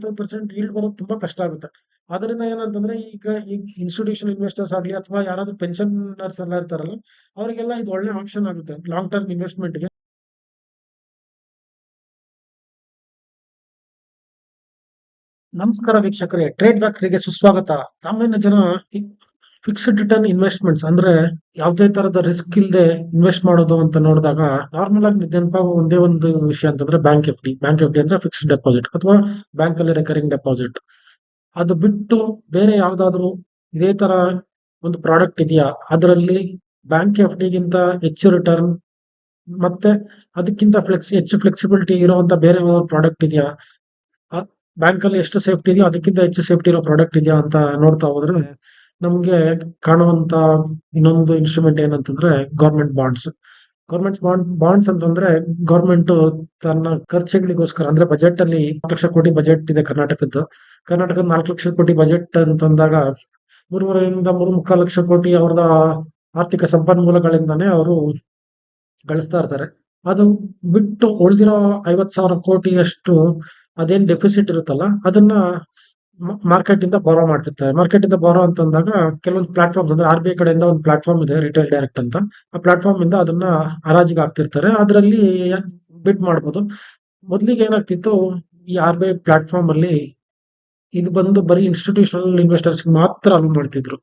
5% yield ಬರೋದು ತುಂಬಾ ಕಷ್ಟ ಆಗುತ್ತೆ. ಅದರಿಂದ ಏನಂತಂದ್ರೆ ಈಗ ಇನ್ಸ್ಟಿಟ್ಯೂಷನಲ್ ಇನ್ವೆಸ್ಟರ್ಸ್ ಆಗಲಿ ಅಥವಾ ಯಾರಾದ್ರೂ ಪೆನ್ಷನರ್ಸ್ ಎಲ್ಲ ಇರ್ತಾರಲ್ಲ, ಅವರಿಗೆಲ್ಲ ಇದು ಒಳ್ಳೆ ಆಪ್ಷನ್ ಆಗುತ್ತೆ ಲಾಂಗ್ ಟರ್ಮ್ ಇನ್ವೆಸ್ಟ್ಮೆಂಟ್‌ಗೆ. ನಮಸ್ಕಾರ ವೀಕ್ಷಕರೇ, ಟ್ರೇಡ್ ಬ್ಯಾಕ್ಟರಿಗೆ ಸುಸ್ವಾಗತ. ಸಾಮಾನ್ಯ ಜನ ಫಿಕ್ಸ್ಡ್ ರಿಟರ್ನ್ ಇನ್ವೆಸ್ಟ್ಮೆಂಟ್ಸ್ ಅಂದ್ರೆ ಯಾವುದೇ ತರದ ರಿಸ್ಕ್ ಇಲ್ಲದೆ ಇನ್ವೆಸ್ಟ್ ಮಾಡೋದು ಅಂತ ನೋಡಿದಾಗ ನಾರ್ಮಲ್ ಆಗಿ ನೆನಪಾಗೋ ಒಂದೇ ಒಂದು ವಿಷಯ ಅಂತಂದ್ರೆ ಬ್ಯಾಂಕ್ ಎಫ್ ಡಿ ಅಂದ್ರೆ ಫಿಕ್ಸ್ಡ್ ಡೆಪಾಸಿಟ್ ಅಥವಾ ಬ್ಯಾಂಕ್ ಅಲ್ಲಿ ರೆಕರಿಂಗ್ ಡೆಪಾಸಿಟ್. ಅದು ಬಿಟ್ಟು ಬೇರೆ ಯಾವ್ದಾದ್ರು ಇದೇ ತರ ಒಂದು ಪ್ರಾಡಕ್ಟ್ ಇದೆಯಾ? ಅದರಲ್ಲಿ ಬ್ಯಾಂಕ್ ಎಫ್ ಡಿಗಿಂತ ಹೆಚ್ಚು ರಿಟರ್ನ್ ಮತ್ತೆ ಅದಕ್ಕಿಂತ ಹೆಚ್ಚು ಫ್ಲೆಕ್ಸಿಬಿಲಿಟಿ ಇರುವಂತ ಬೇರೆ ಪ್ರಾಡಕ್ಟ್ ಇದೆಯಾ? ಬ್ಯಾಂಕ್ ಅಲ್ಲಿ ಎಷ್ಟು ಸೇಫ್ಟಿ ಇದೆಯೋ ಅದಕ್ಕಿಂತ ಹೆಚ್ಚು ಸೇಫ್ಟಿ ಇರೋ ಪ್ರಾಡಕ್ಟ್ ಇದೆಯಾ ಅಂತ ನೋಡ್ತಾ ಹೋದ್ರೆ ನಮ್ಗೆ ಕಾಣುವಂತ ಇನ್ನೊಂದು ಇನ್ಸ್ಟ್ರೂಮೆಂಟ್ ಏನಂತಂದ್ರೆ ಗೌರ್ಮೆಂಟ್ ಬಾಂಡ್ಸ್ ಅಂತಂದ್ರೆ ಗೌರ್ಮೆಂಟ್ ತನ್ನ ಖರ್ಚುಗಳಿಗೋಸ್ಕರ ಅಂದ್ರೆ ಬಜೆಟ್ ಅಲ್ಲಿ 4 ಲಕ್ಷ ಕೋಟಿ ಬಜೆಟ್ ಇದೆ ಕರ್ನಾಟಕದ 4 ಲಕ್ಷ ಕೋಟಿ ಬಜೆಟ್ ಅಂತಂದಾಗ 3.5 ಲಕ್ಷ ಕೋಟಿ ಅವ್ರದ ಆರ್ಥಿಕ ಸಂಪನ್ಮೂಲಗಳಿಂದಾನೇ ಅವರು ಗಳಿಸ್ತಾ ಇರ್ತಾರೆ. ಅದು ಬಿಟ್ಟು ಉಳಿದಿರೋ 50,000 ಕೋಟಿಯಷ್ಟು ಅದೇನ್ ಡೆಫಿಸಿಟ್ ಇರುತ್ತಲ್ಲ ಅದನ್ನ ಮಾರ್ಕೆಟ್ ಇಂದ ಬಾರೋ ಮಾಡ್ತಿರ್ತಾರೆ. ಮಾರ್ಕೆಟ್ ಇಂದ ಬಾರೋ ಅಂತಂದಾಗ ಕೆಲವೊಂದು ಪ್ಲಾಟ್ಫಾರ್ಮ್ಸ್ ಅಂದ್ರೆ RBI ಕಡೆಯಿಂದ ಒಂದು ಪ್ಲಾಟ್ಫಾರ್ಮ್ ಇದೆ, ರಿಟೇಲ್ ಡೈರೆಕ್ಟ್ ಅಂತ. ಆ ಪ್ಲಾಟ್ಫಾರ್ಮ್ ಇಂದ ಅದನ್ನ ಹರಾಜಿಗೆ ಹಾಕ್ತಿರ್ತಾರೆ. ಅದರಲ್ಲಿ ಬಿಡ್ ಮಾಡ್ಬೋದು. ಮೊದ್ಲಿಗೆ ಏನಾಗ್ತಿತ್ತು, ಈ RBI ಪ್ಲಾಟ್ಫಾರ್ಮ್ ಅಲ್ಲಿ ಇದು ಬಂದು ಬರೀ ಇನ್ಸ್ಟಿಟ್ಯೂಷನಲ್ ಇನ್ವೆಸ್ಟರ್ಸ್ ಮಾತ್ರ ಅಲೋ ಮಾಡ್ತಿದ್ರು.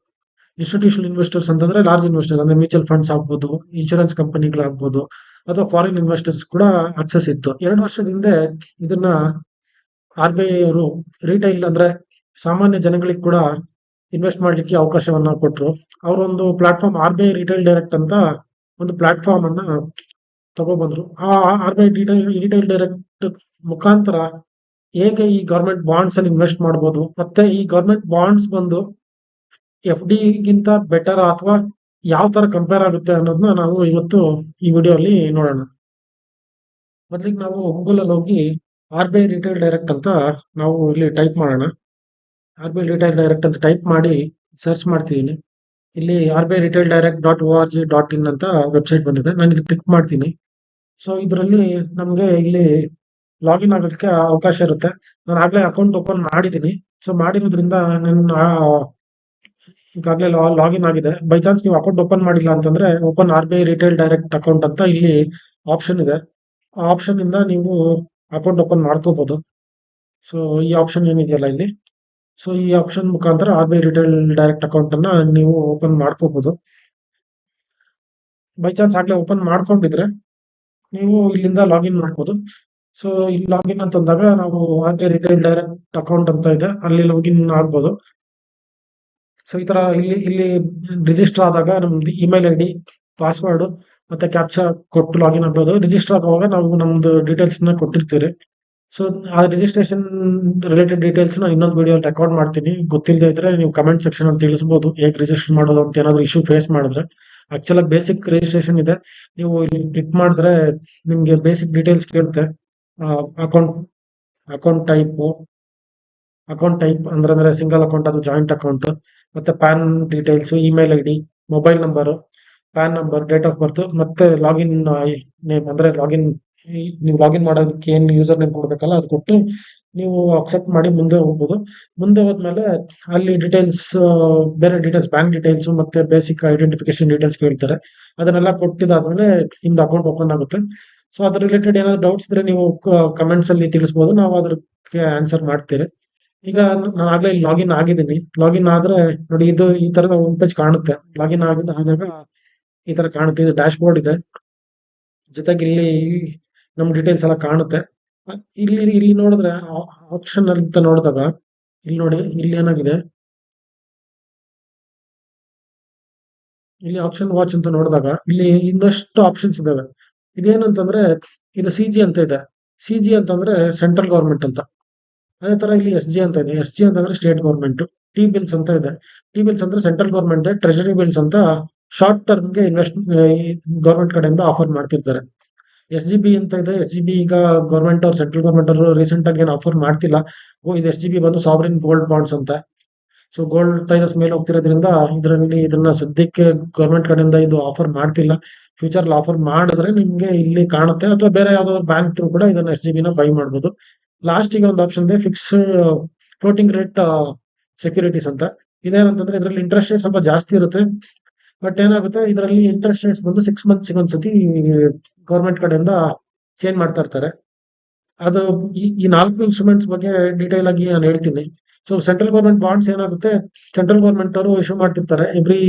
ಇನ್ಸ್ಟಿಟ್ಯೂಷನಲ್ ಇನ್ವೆಸ್ಟರ್ಸ್ ಅಂತಂದ್ರೆ ಲಾರ್ಜ್ ಇನ್ವೆಸ್ಟರ್ಸ್ ಅಂದ್ರೆ ಮ್ಯೂಚುವಲ್ ಫಂಡ್ಸ್ ಆಗ್ಬೋದು, ಇನ್ಶೂರೆನ್ಸ್ ಕಂಪನಿಗಳಾಗ್ಬೋದು ಅಥವಾ ಫಾರಿನ್ ಇನ್ವೆಸ್ಟರ್ಸ್ ಕೂಡ ಆಕ್ಸೆಸ್ ಇತ್ತು. 2 ವರ್ಷದ ಹಿಂದೆ ಇದನ್ನ RBI ಅವರು ರಿಟೈಲ್ ಅಂದ್ರೆ ಸಾಮಾನ್ಯ ಜನಗಳಿಗೆ ಕೂಡ ಇನ್ವೆಸ್ಟ್ ಮಾಡ್ಲಿಕ್ಕೆ ಅವಕಾಶವನ್ನ ಕೊಟ್ರು. ಅವರೊಂದು ಪ್ಲಾಟ್ಫಾರ್ಮ್ RBI ರಿಟೈಲ್ ಡೈರೆಕ್ಟ್ ಅಂತ ಒಂದು ಪ್ಲಾಟ್ಫಾರ್ಮ್ ಅನ್ನ ತಗೊಬಂದ್ರು. ಆ RBI ರಿಟೈಲ್ ಡೈರೆಕ್ಟ್ ಮುಖಾಂತರ ಹೇಗೆ ಈ ಗವರ್ಮೆಂಟ್ ಬಾಂಡ್ಸ್ ಅಲ್ಲಿ ಇನ್ವೆಸ್ಟ್ ಮಾಡಬಹುದು, ಮತ್ತೆ ಈ ಗವರ್ಮೆಂಟ್ ಬಾಂಡ್ಸ್ ಬಂದು FD ಗಿಂತ ಬೆಟರ್ ಅಥವಾ ಯಾವ ತರ ಕಂಪೇರ್ ಆಗುತ್ತೆ ಅನ್ನೋದನ್ನ ನಾವು ಇವತ್ತು ಈ ವಿಡಿಯೋ ಅಲ್ಲಿ ನೋಡೋಣ. ಮೊದಲಿಗೆ ನಾವು ಗೂಗಲ್ ಅಲ್ಲಿ ಹೋಗಿ RBI ರಿಟೇಲ್ ಡೈರೆಕ್ಟ್ ಅಂತ ನಾವು ಇಲ್ಲಿ ಟೈಪ್ ಮಾಡೋಣ. RBI ರಿಟೇಲ್ ಡೈರೆಕ್ಟ್ ಅಂತ ಟೈಪ್ ಮಾಡಿ ಸರ್ಚ್ ಮಾಡ್ತಿದ್ದೀನಿ. ಇಲ್ಲಿ RBI ರಿಟೇಲ್ ಡೈರೆಕ್ಟ್ .org.in ಅಂತ ವೆಬ್ಸೈಟ್ ಬಂದಿದೆ. ನಾನು ಇಲ್ಲಿ ಕ್ಲಿಕ್ ಮಾಡ್ತೀನಿ. ಸೊ ಇದರಲ್ಲಿ ನಮಗೆ ಇಲ್ಲಿ ಲಾಗಿನ್ ಆಗೋದಕ್ಕೆ ಅವಕಾಶ ಇರುತ್ತೆ. ನಾನು ಆಗ್ಲೇ ಅಕೌಂಟ್ ಓಪನ್ ಮಾಡಿದ್ದೀನಿ. ಸೊ ಮಾಡಿರೋದ್ರಿಂದ ನನ್ನ ಈಗಾಗಲೇ ಲಾಗಿನ್ ಆಗಿದೆ. ಬೈ ಚಾನ್ಸ್ ನೀವು ಅಕೌಂಟ್ ಓಪನ್ ಮಾಡಿಲ್ಲ ಅಂತಂದ್ರೆ open RBI retail direct account ಅಂತ ಇಲ್ಲಿ ಆಪ್ಷನ್ ಇದೆ. ಆ ಆಪ್ಷನ್ ಇಂದ ನೀವು ಅಕೌಂಟ್ ಓಪನ್ ಮಾಡ್ಕೋಬಹುದು. ಸೊ ಈ ಆಪ್ಷನ್ ಏನಿದೆಯಲ್ಲ ಇಲ್ಲಿ, ಸೊ ಈ ಆಪ್ಷನ್ ಮುಖಾಂತರ RBI ರಿಟೇಲ್ ಡೈರೆಕ್ಟ್ ಅಕೌಂಟ್ ಅನ್ನ ನೀವು ಓಪನ್ ಮಾಡ್ಕೋಬಹುದು. ಬೈ ಚಾನ್ಸ್ ಆಗ್ಲೇ ಓಪನ್ ಮಾಡ್ಕೊಂಡಿದ್ರೆ ನೀವು ಇಲ್ಲಿಂದ ಲಾಗಿನ್ ಮಾಡ್ಬೋದು. ಸೊ ಇಲ್ಲಿ ಲಾಗಿನ್ ಅಂತಂದಾಗ ನಾವು RBI ರಿಟೇಲ್ ಡೈರೆಕ್ಟ್ ಅಕೌಂಟ್ ಅಂತ ಇದೆ, ಅಲ್ಲಿ ಲಾಗಿನ್ ಆಗ್ಬೋದು. ಸೊ ಈ ತರ ಇಲ್ಲಿ ರಿಜಿಸ್ಟರ್ ಆದಾಗ ನಮ್ದು ಇಮೇಲ್ ID, ಪಾಸ್ವರ್ಡ್ ಮತ್ತೆ ಕ್ಯಾಪ್ಚಾ ಕೊಟ್ಟು ಲಾಗಿನ್ ಆಗ್ಬೋದು. ರಿಜಿಸ್ಟರ್ ಆಗುವಾಗ ನಾವು ನಮ್ದು ಡೀಟೇಲ್ಸ್ ನ ಕೊಟ್ಟಿರ್ತೀರಿ. ಸೊ ಆ ರಿಜಿಸ್ಟ್ರೇಷನ್ ರಿಲೇಟೆಡ್ ಡೀಟೇಲ್ಸ್ ನ ಇನ್ನೊಂದು ವಿಡಿಯೋ ರೆಕಾರ್ಡ್ ಮಾಡ್ತೀನಿ. ಗೊತ್ತಿಲ್ಲದೆ ಇದ್ರೆ ನೀವು ಕಮೆಂಟ್ ಸೆಕ್ಷನ್ ಅಲ್ಲಿ ತಿಳಿಸಬಹುದು ಹೇಗೆ ರಿಜಿಸ್ಟರ್ ಮಾಡೋದು ಅಂತ. ಏನಾದ್ರು ಇಶ್ಯೂ ಫೇಸ್ ಮಾಡಿದ್ರೆ ಆಕ್ಚುಲ್ ಆಗಿ ಬೇಸಿಕ್ ರಿಜಿಸ್ಟ್ರೇಷನ್ ಇದೆ. ನೀವು ಇಲ್ಲಿ ಕ್ಲಿಕ್ ಮಾಡಿದ್ರೆ ನಿಮ್ಗೆ ಬೇಸಿಕ್ ಡೀಟೇಲ್ಸ್ ಕೇಳುತ್ತೆ. ಅಕೌಂಟ್ ಅಕೌಂಟ್ ಟೈಪ್ ಅಂದ್ರೆ ಸಿಂಗಲ್ ಅಕೌಂಟ್ ಅದು ಜಾಯಿಂಟ್ ಅಕೌಂಟ್, ಮತ್ತೆ PAN details, email ID, mobile number, PAN number, date of birth, ಮತ್ತೆ ಲಾಗಿನ್ ನೇಮ್ ಅಂದ್ರೆ ನೀವು ಲಾಗಿನ್ ಮಾಡೋದಕ್ಕೆ ಏನ್ ಯೂಸರ್ ನೇಮ್ ಕೊಡ್ಬೇಕಲ್ಲ ಅದು ಕೊಟ್ಟು ನೀವು ಅಕ್ಸೆಪ್ಟ್ ಮಾಡಿ ಮುಂದೆ ಹೋಗ್ಬೋದು. ಮುಂದೆ ಹೋದ್ಮೇಲೆ ಅಲ್ಲಿ ಡೀಟೇಲ್ಸ್, ಬೇರೆ ಡೀಟೇಲ್ಸ್, ಬ್ಯಾಂಕ್ ಡೀಟೇಲ್ಸ್ ಮತ್ತೆ ಬೇಸಿಕ್ ಐಡೆಂಟಿಫಿಕೇಶನ್ ಡೀಟೇಲ್ಸ್ ಕೇಳ್ತಾರೆ. ಅದನ್ನೆಲ್ಲ ಕೊಟ್ಟಿದ್ದಾದ್ಮೇಲೆ ನಿಮ್ದು ಅಕೌಂಟ್ ಓಪನ್ ಆಗುತ್ತೆ. ಸೊ ಅದ್ರ ರಿಲೇಟೆಡ್ ಏನಾದ್ರು ಡೌಟ್ಸ್ ಇದ್ರೆ ನೀವು ಕಮೆಂಟ್ಸ್ ಅಲ್ಲಿ ತಿಳಿಸಬಹುದು, ನಾವು ಅದಕ್ಕೆ ಆನ್ಸರ್ ಮಾಡ್ತೀರಿ. ಈಗ ನಾನು ಆಗ್ಲೇ ಲಾಗಿನ್ ಆಗಿದ್ದೀನಿ. ಲಾಗಿನ್ ಆದ್ರೆ ನೋಡಿ, ಇದು ಈ ತರ ಹೋಮ್ ಪೇಜ್ ಕಾಣುತ್ತೆ. ಲಾಗಿನ್ ಆದಾಗ ಈ ತರ ಕಾಣುತ್ತೆ. ಇದು ಡ್ಯಾಶ್ ಬೋರ್ಡ್ ಇದೆ, ಜೊತೆಗೆ ಇಲ್ಲಿ ನಮ್ ಡೀಟೇಲ್ಸ್ ಎಲ್ಲ ಕಾಣುತ್ತೆ. ಇಲ್ಲಿ ನೋಡಿದ್ರೆ ಆಪ್ಷನ್ ಅಂತ ನೋಡಿದಾಗ ಇಲ್ಲಿ ನೋಡಿ, ಇಲ್ಲಿ ಏನಾಗಿದೆ, ಇಲ್ಲಿ ಆಪ್ಷನ್ ವಾಚ್ ಅಂತ ನೋಡಿದಾಗ ಇಲ್ಲಿ ಇನ್ನಷ್ಟು ಆಪ್ಷನ್ಸ್ ಇದಾವೆ. ಇದೇನಂತಂದ್ರೆ ಇದು CG ಅಂತ ಇದೆ. CG ಅಂತಂದ್ರೆ ಸೆಂಟ್ರಲ್ ಗವರ್ಮೆಂಟ್ ಅಂತ. ಅದೇ ತರ ಇಲ್ಲಿ SG ಅಂತ ಇದೆ. SG ಅಂತಂದ್ರೆ ಸ್ಟೇಟ್ ಗವರ್ಮೆಂಟ್. T ಬಿಲ್ಸ್ ಅಂತ ಇದೆ. T ಬಿಲ್ಸ್ ಅಂದ್ರೆ ಸೆಂಟ್ರಲ್ ಗವರ್ಮೆಂಟ್. ಟ್ರೆಜರಿ ಬಿಲ್ಸ್ ಅಂತ ಶಾರ್ಟ್ ಟರ್ಮ್ ಗೆ ಗವರ್ಮೆಂಟ್ ಕಡೆಯಿಂದ ಆಫರ್ ಮಾಡ್ತಿರ್ತಾರೆ. SGB ಅಂತ ಇದೆ. SGB ಈಗ ಗವರ್ಮೆಂಟ್ ಅವ್ರು, ಸೆಂಟ್ರಲ್ ಗವರ್ಮೆಂಟ್ ಅವರು ರೀಸೆಂಟ್ ಆಗಿ ಏನು ಆಫರ್ ಮಾಡ್ತಿಲ್ಲ. ಇದು SGB ಬಂದು ಸಾವರಿನ್ ಗೋಲ್ಡ್ ಬಾಂಡ್ಸ್ ಅಂತ. ಸೊ ಗೋಲ್ಡ್ ಪ್ರೈಸಸ್ ಮೇಲೆ ಹೋಗ್ತಿರೋದ್ರಿಂದ ಇದನ್ನ ಸದ್ಯಕ್ಕೆ ಗವರ್ಮೆಂಟ್ ಕಡೆಯಿಂದ ಇದು ಆಫರ್ ಮಾಡ್ತಿಲ್ಲ. ಫ್ಯೂಚರ್ ಆಫರ್ ಮಾಡಿದ್ರೆ ನಿಮ್ಗೆ ಇಲ್ಲಿ ಕಾಣುತ್ತೆ, ಅಥವಾ ಬೇರೆ ಯಾವ್ದಾದ್ರು ಬ್ಯಾಂಕ್ ಥ್ರೂ ಕೂಡ ಇದನ್ನ SGB ನ ಬೈ ಮಾಡ್ಬೋದು. ಲಾಸ್ಟಿಗೆ ಒಂದು ಆಪ್ಷನ್ ಇದೆ, ಫಿಕ್ಸ್ಡ್ ಫ್ಲೋಟಿಂಗ್ ರೇಟ್ ಸೆಕ್ಯೂರಿಟೀಸ್ ಅಂತ. ಇದೇನಂತಂದ್ರೆ ಇದರಲ್ಲಿ ಇಂಟ್ರೆಸ್ಟ್ ರೇಟ್ ಸ್ವಲ್ಪ ಜಾಸ್ತಿ ಇರುತ್ತೆ. ಬಟ್ ಏನಾಗುತ್ತೆ, ಇದರಲ್ಲಿ ಇಂಟ್ರೆಸ್ಟ್ ರೇಟ್ಸ್ ಬಂದು 6 ಮಂತ್ಸ್ಗೆ ಒಂದ್ಸತಿ ಗೌರ್ಮೆಂಟ್ ಕಡೆಯಿಂದ ಚೇಂಜ್ ಮಾಡ್ತಾ ಇರ್ತಾರೆ. ಅದು ಈ 4 ಇನ್ಸ್ಟ್ರೂಮೆಂಟ್ಸ್ ಬಗ್ಗೆ ಡೀಟೇಲ್ ಆಗಿ ನಾನು ಹೇಳ್ತೀನಿ. ಸೊ ಸೆಂಟ್ರಲ್ ಗೌರ್ಮೆಂಟ್ ಬಾಂಡ್ಸ್ ಏನಾಗುತ್ತೆ, ಸೆಂಟ್ರಲ್ ಗೌರ್ಮೆಂಟ್ ಅವರು ಇಶ್ಯೂ ಮಾಡ್ತಿರ್ತಾರೆ ಎವ್ರಿ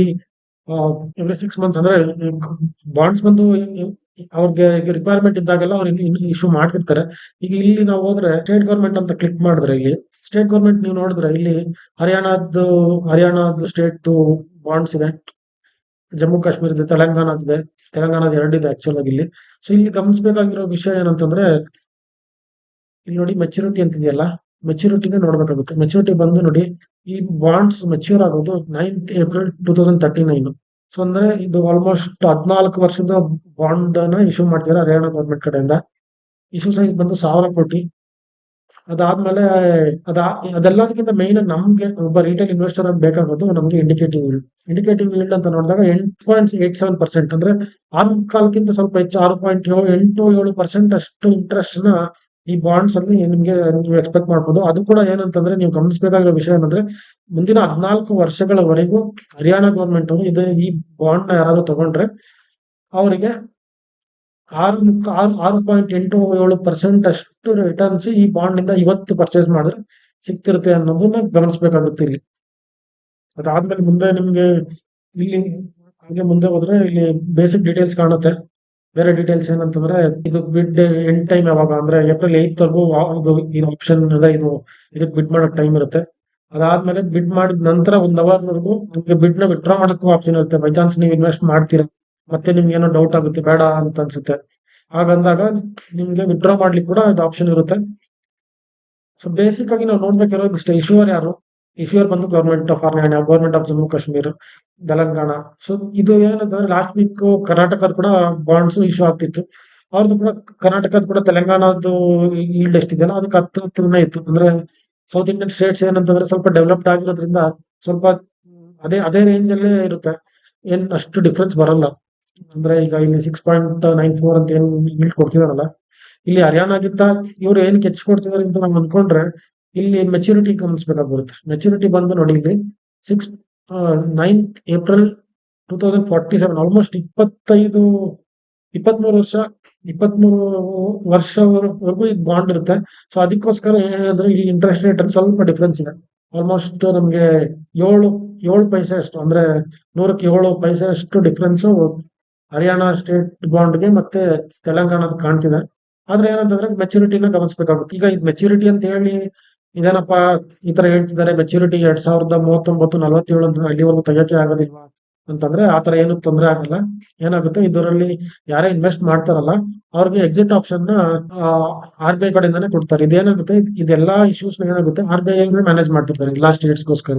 6 ಮಂತ್ಸ್. ಅಂದ್ರೆ ಬಾಂಡ್ಸ್ ಬಂದು ಅವ್ರಿಗೆ ರಿಕ್ವೈರ್ಮೆಂಟ್ ಇದ್ದಾಗೆಲ್ಲ ಅವ್ರು ಇಶ್ಯೂ ಮಾಡ್ತಿರ್ತಾರೆ. ಈಗ ಇಲ್ಲಿ ನಾವು ಹೋದ್ರೆ ಸ್ಟೇಟ್ ಗೌರ್ಮೆಂಟ್ ಅಂತ ಕ್ಲಿಕ್ ಮಾಡಿದ್ರೆ, ಇಲ್ಲಿ ಸ್ಟೇಟ್ ಗೌರ್ಮೆಂಟ್ ನೀವು ನೋಡಿದ್ರೆ ಇಲ್ಲಿ ಹರಿಯಾಣದ್ದು ಸ್ಟೇಟ್ ಬಾಂಡ್ಸ್ ಇದೆ, ಜಮ್ಮು ಕಾಶ್ಮೀರದ, ತೆಲಂಗಾಣದ ಎರಡಿದೆ ಆಕ್ಚುಲ್ ಆಗಿ ಇಲ್ಲಿ. ಸೊ ಇಲ್ಲಿ ಗಮನಿಸಬೇಕಾಗಿರೋ ವಿಷಯ ಏನಂತಂದ್ರೆ, ಇಲ್ಲಿ ನೋಡಿ ಮೆಚುರಿಟಿ ಅಂತಿದೆಯಲ್ಲ, ಮೆಚುರಿಟಿನ ನೋಡ್ಬೇಕಾಗುತ್ತೆ. ಮೆಚುರಿಟಿ ಬಂದು ನೋಡಿ, ಈ ಬಾಂಡ್ಸ್ ಮೆಚ್ಯೂರ್ ಆಗೋದು 9th ಏಪ್ರಿಲ್ 2039. ಸೊ ಅಂದ್ರೆ ಇದು ಆಲ್ಮೋಸ್ಟ್ 14 ವರ್ಷದ ಬಾಂಡ್ ನ ಇಶ್ಯೂ ಮಾಡ್ತಿದ್ದಾರೆ ಹರಿಯಾಣ ಗೌರ್ಮೆಂಟ್ ಕಡೆಯಿಂದ. ಇಶ್ಯೂ ಸೈಜ್ ಬಂದು 1000 ಕೋಟಿ. ಅದಾದ್ಮೇಲೆ ಅದೆಲ್ಲದಕ್ಕಿಂತ ಮೇನ್ ನಮ್ಗೆ ಒಬ್ಬ ರಿಟೇಲ್ ಇನ್ವೆಸ್ಟರ್ ಅಂತ ಬೇಕಾಗೋದು ನಮ್ಗೆ ಇಂಡಿಕೇಟಿವ್ ಈಲ್ಡ್ ಅಂತ ನೋಡಿದಾಗ 8.87%, ಅಂದ್ರೆ 6.4ಕ್ಕಿಂತ ಸ್ವಲ್ಪ ಹೆಚ್ಚು, 6.87% ಅಷ್ಟು ಇಂಟ್ರೆಸ್ಟ್ ನ ಈ ಬಾಂಡ್ಸ್ ಅಲ್ಲಿ ನಿಮ್ಗೆ ನೀವು ಎಕ್ಸ್ಪೆಕ್ಟ್ ಮಾಡ್ಬೋದು. ಅದು ಕೂಡ ಏನಂತಂದ್ರೆ, ನೀವು ಗಮನಿಸಬೇಕಾಗಿರೋ ವಿಷಯ ಏನಂದ್ರೆ, ಮುಂದಿನ 14 ವರ್ಷಗಳವರೆಗೂ ಹರಿಯಾಣ ಗೌರ್ಮೆಂಟ್ ಅವರು ಈ ಬಾಂಡ್ ನ ಯಾರಾದ್ರೂ ತಗೊಂಡ್ರೆ ಅವರಿಗೆ 6.87% ಅಷ್ಟು ರಿಟರ್ನ್ಸ್ ಈ ಬಾಂಡ್ ಇಂದ ಇವತ್ತು ಪರ್ಚೇಸ್ ಮಾಡಿದ್ರೆ ಸಿಗ್ತಿರುತ್ತೆ ಅನ್ನೋದನ್ನ ಗಮನಿಸಬೇಕಾಗುತ್ತೆ ಇಲ್ಲಿ. ಅದಾದ್ಮೇಲೆ ಮುಂದೆ ನಿಮ್ಗೆ ಇಲ್ಲಿ ಹಾಗೆ ಮುಂದೆ ಹೋದ್ರೆ ಇಲ್ಲಿ ಬೇಸಿಕ್ ಡೀಟೇಲ್ಸ್ ಕಾಣುತ್ತೆ. ಬೇರೆ ಡೀಟೇಲ್ಸ್ ಏನಂತಂದ್ರೆ, ಇದು ಬಿಡ್ ಎಂಡ್ ಟೈಮ್ ಯಾವಾಗ ಅಂದ್ರೆ ಏಪ್ರಿಲ್ 8th ವರೆಗೂ ಇದು ಆಪ್ಷನ್ ಅಂದ್ರೆ ಇದಕ್ಕೆ ಬಿಡ್ ಮಾಡಕ್ ಟೈಮ್ ಇರುತ್ತೆ. ಅದಾದ್ಮೇಲೆ ಬಿಡ್ ಮಾಡಿದ ನಂತರ 1 ಅವರ್ ವರೆಗೂ ನಿಮ್ಗೆ ಬಿಡ್ ನ ವಿತ್ಡ್ರಾ ಮಾಡಕ್ಕೂ ಆಪ್ಷನ್ ಇರುತ್ತೆ. ಬೈ ಚಾನ್ಸ್ ನೀವು ಇನ್ವೆಸ್ಟ್ ಮಾಡ್ತೀರಾ, ಮತ್ತೆ ನಿಮ್ಗೆ ಏನೋ ಡೌಟ್ ಆಗುತ್ತೆ, ಬೇಡ ಅಂತ ಅನ್ಸುತ್ತೆ, ಹಾಗಂದಾಗ ನಿಮ್ಗೆ ವಿತ್ಡ್ರಾ ಮಾಡ್ಲಿಕ್ಕೆ ಕೂಡ ಇದು ಆಪ್ಷನ್ ಇರುತ್ತೆ. ಸೊ ಬೇಸಿಕ್ ಆಗಿ ನಾವು ನೋಡ್ಬೇಕಿರೋದು ಇಷ್ಟೇ. ಇಶ್ಯೂವರ್ ಯಾರು? ಇಶ್ಯೂವರ್ ಬಂದು government of Haryana, government of Jammu Kashmir, Telangana. So ಇದು ಏನಂತಂದ್ರೆ, ಲಾಸ್ಟ್ ವೀಕ್ ಕರ್ನಾಟಕದ ಕೂಡ ಬಾಂಡ್ಸ್ ಇಶ್ಯೂ ಆಗ್ತಿತ್ತು. ಅವ್ರದ್ದು ಕೂಡ, ಕರ್ನಾಟಕದ ಕೂಡ ತೆಲಂಗಾಣದ್ದು ಈಲ್ಡ್ ಎಷ್ಟಿದೆಯಲ್ಲ ಅದಕ್ಕೆ ಹತ್ರನೇ ಇತ್ತು. ಅಂದ್ರೆ ಸೌತ್ ಇಂಡಿಯನ್ ಸ್ಟೇಟ್ಸ್ ಏನಂತಂದ್ರೆ ಸ್ವಲ್ಪ ಡೆವಲಪ್ಡ್ ಆಗಿರೋದ್ರಿಂದ ಸ್ವಲ್ಪ ಅದೇ ರೇಂಜ್ ಅಲ್ಲೇ ಇರುತ್ತೆ, ಏನ್ ಅಷ್ಟು ಡಿಫ್ರೆನ್ಸ್ ಬರಲ್ಲ. ಅಂದ್ರೆ ಈಗ ಇಲ್ಲಿ 6.94 ಅಂತ ಏನ್ ಈಲ್ಡ್ ಕೊಡ್ತಿದಾರಲ್ಲ, ಇಲ್ಲಿ ಹರಿಯಾಣಗಿಂತ ಇವ್ರು ಏನ್ ಕೊಡ್ತಿದಾರೆ ಅಂತ ನಾವು ಅನ್ಕೊಂಡ್ರೆ, ಇಲ್ಲಿ ಮೆಚುರಿಟಿ ಗಮನಿಸಬೇಕಾಗಿರುತ್ತೆ. ಮೆಚುರಿಟಿ ಬಂದು ನೋಡಿ, ಇಲ್ಲಿ 9th ಏಪ್ರಿಲ್ 2047, ಆಲ್ಮೋಸ್ಟ್ 23 ವರ್ಷವರೆಗೂ ಇದು ಬಾಂಡ್ ಇರುತ್ತೆ. ಸೊ ಅದಕ್ಕೋಸ್ಕರ ಏನಂದ್ರೆ, ಈ ಇಂಟ್ರೆಸ್ಟ್ ರೇಟ್ ಅಲ್ಲಿ ಸ್ವಲ್ಪ ಡಿಫ್ರೆನ್ಸ್ ಇದೆ. ಆಲ್ಮೋಸ್ಟ್ ನಮ್ಗೆ 7 ಪೈಸೆ ಅಷ್ಟು, ಅಂದ್ರೆ 100ಕ್ಕೆ 7 ಪೈಸೆ ಅಷ್ಟು ಡಿಫ್ರೆನ್ಸ್ ಹರಿಯಾಣ ಸ್ಟೇಟ್ ಬಾಂಡ್ಗೆ ಮತ್ತೆ ತೆಲಂಗಾಣದ ಕಾಣ್ತಿದೆ. ಆದ್ರೆ ಏನಂತಂದ್ರೆ, ಮೆಚುರಿಟಿನ ಗಮನಿಸಬೇಕಾಗುತ್ತೆ. ಈಗ ಇದು ಮೆಚುರಿಟಿ ಅಂತ ಹೇಳಿ ಇದೇನಪ್ಪ ಈ ತರ ಹೇಳ್ತಿದ್ದಾರೆ, ಮೆಚುರಿಟಿ 2039-47 ಅಂತ ಅಲ್ಲಿವರೆಗೂ ತೆಗಿಯಕ್ಕೆ ಆಗೋದಿಲ್ವಾ ಅಂತಂದ್ರೆ, ಆತರ ಏನು ತೊಂದರೆ ಆಗಲ್ಲ. ಏನಾಗುತ್ತೆ, ಇದರಲ್ಲಿ ಯಾರೇ ಇನ್ವೆಸ್ಟ್ ಮಾಡ್ತಾರಲ್ಲ ಅವ್ರಿಗೆ ಎಕ್ಸಿಟ್ ಆಪ್ಷನ್ ನ RBI ಕಡೆಯಿಂದಾನೆ ಕೊಡ್ತಾರೆ. ಇದೇನಾಗುತ್ತೆ, ಇದೆಲ್ಲಾ ಇಶ್ಯೂಸ್ ಏನಾಗುತ್ತೆ, RBI ಮ್ಯಾನೇಜ್ ಮಾಡ್ತಿರ್ತಾರೆ ಎಲ್ಲಾ ಸ್ಟೇಟ್ಸ್ಗೋಸ್ಕರ.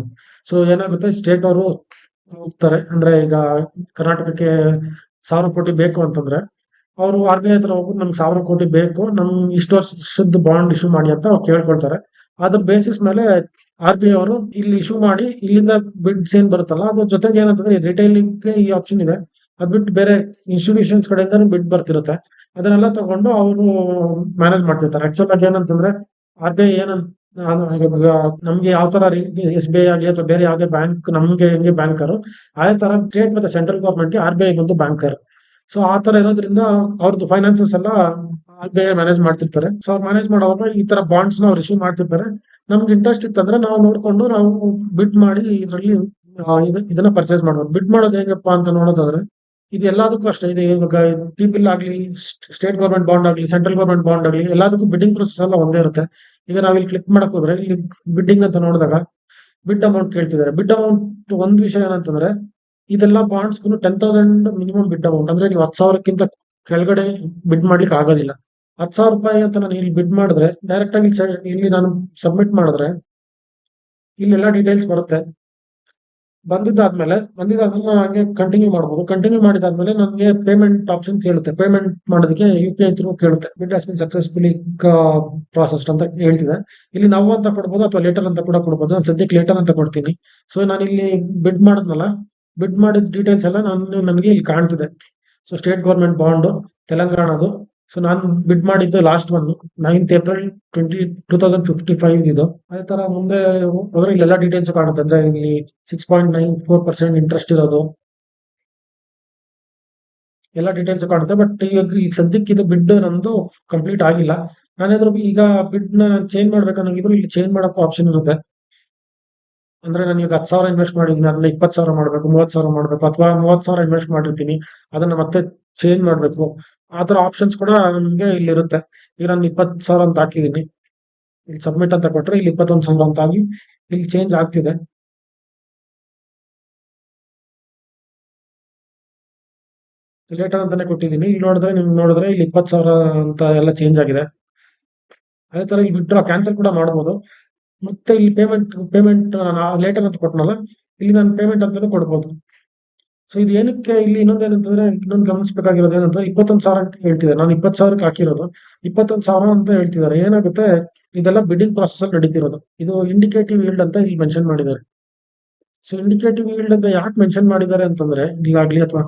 ಸೊ ಏನಾಗುತ್ತೆ, ಸ್ಟೇಟ್ ಅವರು ಹೋಗ್ತಾರೆ, ಅಂದ್ರೆ ಈಗ ಕರ್ನಾಟಕಕ್ಕೆ 1000 ಕೋಟಿ ಬೇಕು ಅಂತಂದ್ರೆ, ಅವರು RBI ಹತ್ರ ಹೋಗ್ಬಿಟ್ಟು ನಮ್ಗೆ 1000 ಕೋಟಿ ಬೇಕು, ನಮ್ ಇಷ್ಟು ವರ್ಷದ ಬಾಂಡ್ ಇಶ್ಯೂ ಮಾಡಿ ಅಂತ ಅವ್ರು ಕೇಳ್ಕೊಳ್ತಾರೆ. ಅದ್ರ ಬೇಸಿಸ್ ಮೇಲೆ RBI ಅವರು ಇಲ್ಲಿ ಇಶ್ಯೂ ಮಾಡಿ, ಇಲ್ಲಿಂದ ಬಿಡ್ಸ್ ಏನ್ ಬರುತ್ತಲ್ಲ ಅದ್ರ ಜೊತೆಗೆ ಏನಂತಂದ್ರೆ, ರಿಟೈಲಿಂಗ್ ಈ ಆಪ್ಷನ್ ಇದೆ, ಅದ್ ಬಿಟ್ಟು ಬೇರೆ ಇನ್ಸ್ಟಿಟ್ಯೂಷನ್ಸ್ ಕಡೆಯಿಂದ ಬಿಡ್ ಬರ್ತಿರುತ್ತೆ. ಅದನ್ನೆಲ್ಲ ತಗೊಂಡು ಅವರು ಮ್ಯಾನೇಜ್ ಮಾಡ್ತಿರ್ತಾರೆ. ಆಕ್ಚುಲ್ ಆಗಿ ಏನಂತಂದ್ರೆ, RBI ನಮ್ಗೆ ಯಾವ ತರ SBI ಆಗಲಿ ಅಥವಾ ಬೇರೆ ಯಾವುದೇ ಬ್ಯಾಂಕ್ ನಮ್ಗೆ ಹೆಂಗೆ ಬ್ಯಾಂಕರ್, ಅದೇ ತರ ಸ್ಟೇಟ್ ಮತ್ತೆ ಸೆಂಟ್ರಲ್ ಗವರ್ಮೆಂಟ್ಗೆ RBI ಒಂದು ಬ್ಯಾಂಕರ್. ಸೊ ಆ ತರ ಇರೋದ್ರಿಂದ ಅವ್ರದ್ದು ಫೈನಾನ್ಸಸ್ ಎಲ್ಲ RBI ಮ್ಯಾನೇಜ್ ಮಾಡ್ತಿರ್ತಾರೆ. ಸೊ ಅವ್ರು ಮ್ಯಾನೇಜ್ ಮಾಡುವಾಗ ಈ ತರ ಬಾಂಡ್ಸ್ ನ ಅವ್ರು ಇಶ್ಯೂ ಮಾಡ್ತಿರ್ತಾರೆ. ನಮ್ಗೆ ಇಂಟ್ರೆಸ್ಟ್ ಇತ್ತಂದ್ರೆ ನಾವು ನೋಡ್ಕೊಂಡು ನಾವು ಬಿಡ್ ಮಾಡಿ ಇದರಲ್ಲಿ ಇದನ್ನ ಪರ್ಚೇಸ್ ಮಾಡ್ಬೋದು. ಬಿಡ್ ಮಾಡೋದು ಹೇಗಪ್ಪ ಅಂತ ನೋಡೋದಾದ್ರೆ, ಇದು ಎಲ್ಲದಕ್ಕೂ ಅಷ್ಟೇ. ಇದು ಇವಾಗ T-bill ಆಗ್ಲಿ, ಸ್ಟೇಟ್ ಗವರ್ಮೆಂಟ್ ಬಾಂಡ್ ಆಗ್ಲಿ, ಸೆಂಟ್ರಲ್ ಗವರ್ಮೆಂಟ್ ಬಾಂಡ್ ಆಗ್ಲಿ, ಎಲ್ಲದಕ್ಕೂ ಬಿಡ್ಡಿಂಗ್ ಪ್ರೊಸೆಸ್ ಎಲ್ಲ ಒಂದೇ ಇರುತ್ತೆ. ಈಗ ನಾವ್ ಇಲ್ಲಿ ಕ್ಲಿಕ್ ಮಾಡಕ್ ಹೋದ್ರೆ, ಇಲ್ಲಿ ಬಿಡ್ಡಿಂಗ್ ಅಂತ ನೋಡಿದಾಗ ಬಿಡ್ ಅಮೌಂಟ್ ಕೇಳ್ತಿದ್ದಾರೆ. ಬಿಡ್ ಅಮೌಂಟ್ ಒಂದ್ ವಿಷಯ ಏನಂತಂದ್ರೆ, ಇದೆಲ್ಲ ಬಾಂಡ್ಸ್ 10,000 ಮಿನಿಮಮ್ ಬಿಡ್ ಅಮೌಂಟ್, ಅಂದ್ರೆ ನೀವು 10,000ಕ್ಕಿಂತ ಕೆಳಗಡೆ ಬಿಡ್ ಮಾಡ್ಲಿಕ್ಕೆ ಆಗೋದಿಲ್ಲ. 10,000 ರೂಪಾಯಿ ಅಂತ ನಾನು ಇಲ್ಲಿ ಬಿಡ್ ಮಾಡಿದ್ರೆ, ಡೈರೆಕ್ಟ್ ಆಗಿ ಇಲ್ಲಿ ನಾನು ಸಬ್ಮಿಟ್ ಮಾಡಿದ್ರೆ ಇಲ್ಲೆಲ್ಲ ಡೀಟೇಲ್ಸ್ ಬರುತ್ತೆ. ಬಂದಿದ್ದಾದ್ಮೇಲೆ ನಾನು ಹಂಗೆ ಕಂಟಿನ್ಯೂ ಮಾಡ್ಬೋದು. ಕಂಟಿನ್ಯೂ ಮಾಡಿದಾದ್ಮೇಲೆ ನನಗೆ ಪೇಮೆಂಟ್ ಆಪ್ಷನ್ ಕೇಳುತ್ತೆ. ಪೇಮೆಂಟ್ ಮಾಡೋದಕ್ಕೆ UPI ಥ್ರೂ ಕೇಳುತ್ತೆ. ಬಿಡ್ ಹ್ಯಾಸ್ ಬಿನ್ ಸಕ್ಸಸ್ಫುಲಿ ಪ್ರಾಸೆಸ್ಡ್ ಅಂತ ಹೇಳ್ತಿದೆ. ಇಲ್ಲಿ ನಾವು ಅಂತ ಕೊಡ್ಬೋದು ಅಥವಾ ಲೇಟರ್ ಅಂತ ಕೂಡ ಕೊಡ್ಬೋದು. ನಾನು ಸದ್ಯಕ್ಕೆ ಲೇಟರ್ ಅಂತ ಕೊಡ್ತೀನಿ. ಸೊ ನಾನು ಇಲ್ಲಿ ಬಿಡ್ ಮಾಡಿದ್ನಲ್ಲ, ಬಿಡ್ ಮಾಡಿದ ಡೀಟೇಲ್ಸ್ ಎಲ್ಲ ನನಗೆ ಇಲ್ಲಿ ಕಾಣ್ತಿದೆ. ಸೊ ಸ್ಟೇಟ್ ಗವರ್ಮೆಂಟ್ ಬಾಂಡ್, ತೆಲಂಗಾಣದು, ಸೊ ನಾನು ಬಿಡ್ ಮಾಡಿದ್ದು ಲಾಸ್ಟ್ ಒನ್ 9th ಏಪ್ರಿಲ್ 2055 ಇದು. ಅದೇ ತರ ಮುಂದೆ ಹೋದ್ರೆ ಇಲ್ಲೆಲ್ಲ ಡೀಟೇಲ್ಸ್ ಕಾಣುತ್ತೆ. ಅಂದ್ರೆ ಇಲ್ಲಿ 6.94% ಇಂಟ್ರೆಸ್ಟ್ ಇರೋದು ಎಲ್ಲ ಡೀಟೇಲ್ಸ್ ಕಾಣುತ್ತೆ. ಬಟ್ ಈಗ ಸದ್ಯಕ್ಕೆ ಇದು ಬಿಡ್ ನಂದು ಕಂಪ್ಲೀಟ್ ಆಗಿಲ್ಲ. ನಾನೇನಾದ್ರು ಈಗ ಬಿಡ್ ನ ಚೇಂಜ್ ಮಾಡ್ಬೇಕನ್ನಂಗಿದ್ರು ಇಲ್ಲಿ ಚೇಂಜ್ ಮಾಡಕ್ಕೂ ಆಪ್ಷನ್ ಇರುತ್ತೆ. ಅಂದ್ರೆ ನಾನು ಈಗ 10,000 ಇನ್ವೆಸ್ಟ್ ಮಾಡಿದ್ದೀನಿ, ಅದನ್ನ 20,000 ಮಾಡ್ಬೇಕು, 30,000 ಮಾಡ್ಬೇಕು, ಅಥವಾ 30,000 ಇನ್ವೆಸ್ಟ್ ಮಾಡಿರ್ತೀನಿ, ಅದನ್ನ ಮತ್ತೆ ಚೇಂಜ್ ಮಾಡ್ಬೇಕು. ಆ ತರ ಆಪ್ಷನ್ಸ್ ಕೂಡ ನಮ್ಗೆ ಇಲ್ಲಿ ಇರುತ್ತೆ. ಈಗ ನಾನು 20,000 ಅಂತ ಹಾಕಿದೀನಿ, ಇಲ್ಲಿ ಸಬ್ಮಿಟ್ ಅಂತ ಕೊಟ್ರೆ ಇಲ್ಲಿ 21,000 ಅಂತ ಆಗಿ ಇಲ್ಲಿ ಚೇಂಜ್ ಆಗ್ತಿದೆ. ಲೇಟರ್ ಅಂತಾನೆ ಕೊಟ್ಟಿದ್ದೀನಿ. ಇಲ್ಲಿ ನೋಡಿದ್ರೆ ಇಲ್ಲಿ 20,000 ಅಂತ ಎಲ್ಲ ಚೇಂಜ್ ಆಗಿದೆ. ಅದೇ ತರ ಇಲ್ಲಿ ವಿಡ್ರಾ ಕ್ಯಾನ್ಸಲ್ ಕೂಡ ಮಾಡ್ಬೋದು. ಮತ್ತೆ ಇಲ್ಲಿ ಪೇಮೆಂಟ್ ನಾನು ಲೇಟರ್ ಅಂತ ಕೊಟ್ಟನಲ್ಲ, ಇಲ್ಲಿ ನಾನು ಪೇಮೆಂಟ್ ಅಂತಾನೆ ಕೊಡ್ಬೋದು. ಸೊ ಇದು ಏನಕ್ಕೆ ಇಲ್ಲಿ ಇನ್ನೊಂದು ಗಮನಿಸಬೇಕಾಗಿರೋದು ಏನಂದ್ರೆ 21,000 ಅಂತ ಹೇಳ್ತಿದ್ದಾರೆ. ನಾನು 20,000ಕ್ಕೆ ಹಾಕಿರೋದು 21,000 ಅಂತ ಹೇಳ್ತಿದ್ದಾರೆ. ಏನಾಗುತ್ತೆ, ಇದೆಲ್ಲ ಬಿಡ್ಡಿಂಗ್ ಪ್ರಾಸೆಸ್ ಅಲ್ಲಿ ನಡೀತಿರೋದು. ಇದು ಇಂಡಿಕೇಟಿವ್ ಈಲ್ಡ್ ಅಂತ ಇಲ್ಲಿ ಮೆನ್ಷನ್ ಮಾಡಿದ್ದಾರೆ. ಸೊ ಇಂಡಿಕೇಟಿವ್ ಈಲ್ಡ್ ಅಂತ ಯಾಕೆ ಮೆನ್ಷನ್ ಮಾಡಿದ್ದಾರೆ ಅಂತಂದ್ರೆ, ಇಲ್ಲಾಗ್ಲಿ ಅಥವಾ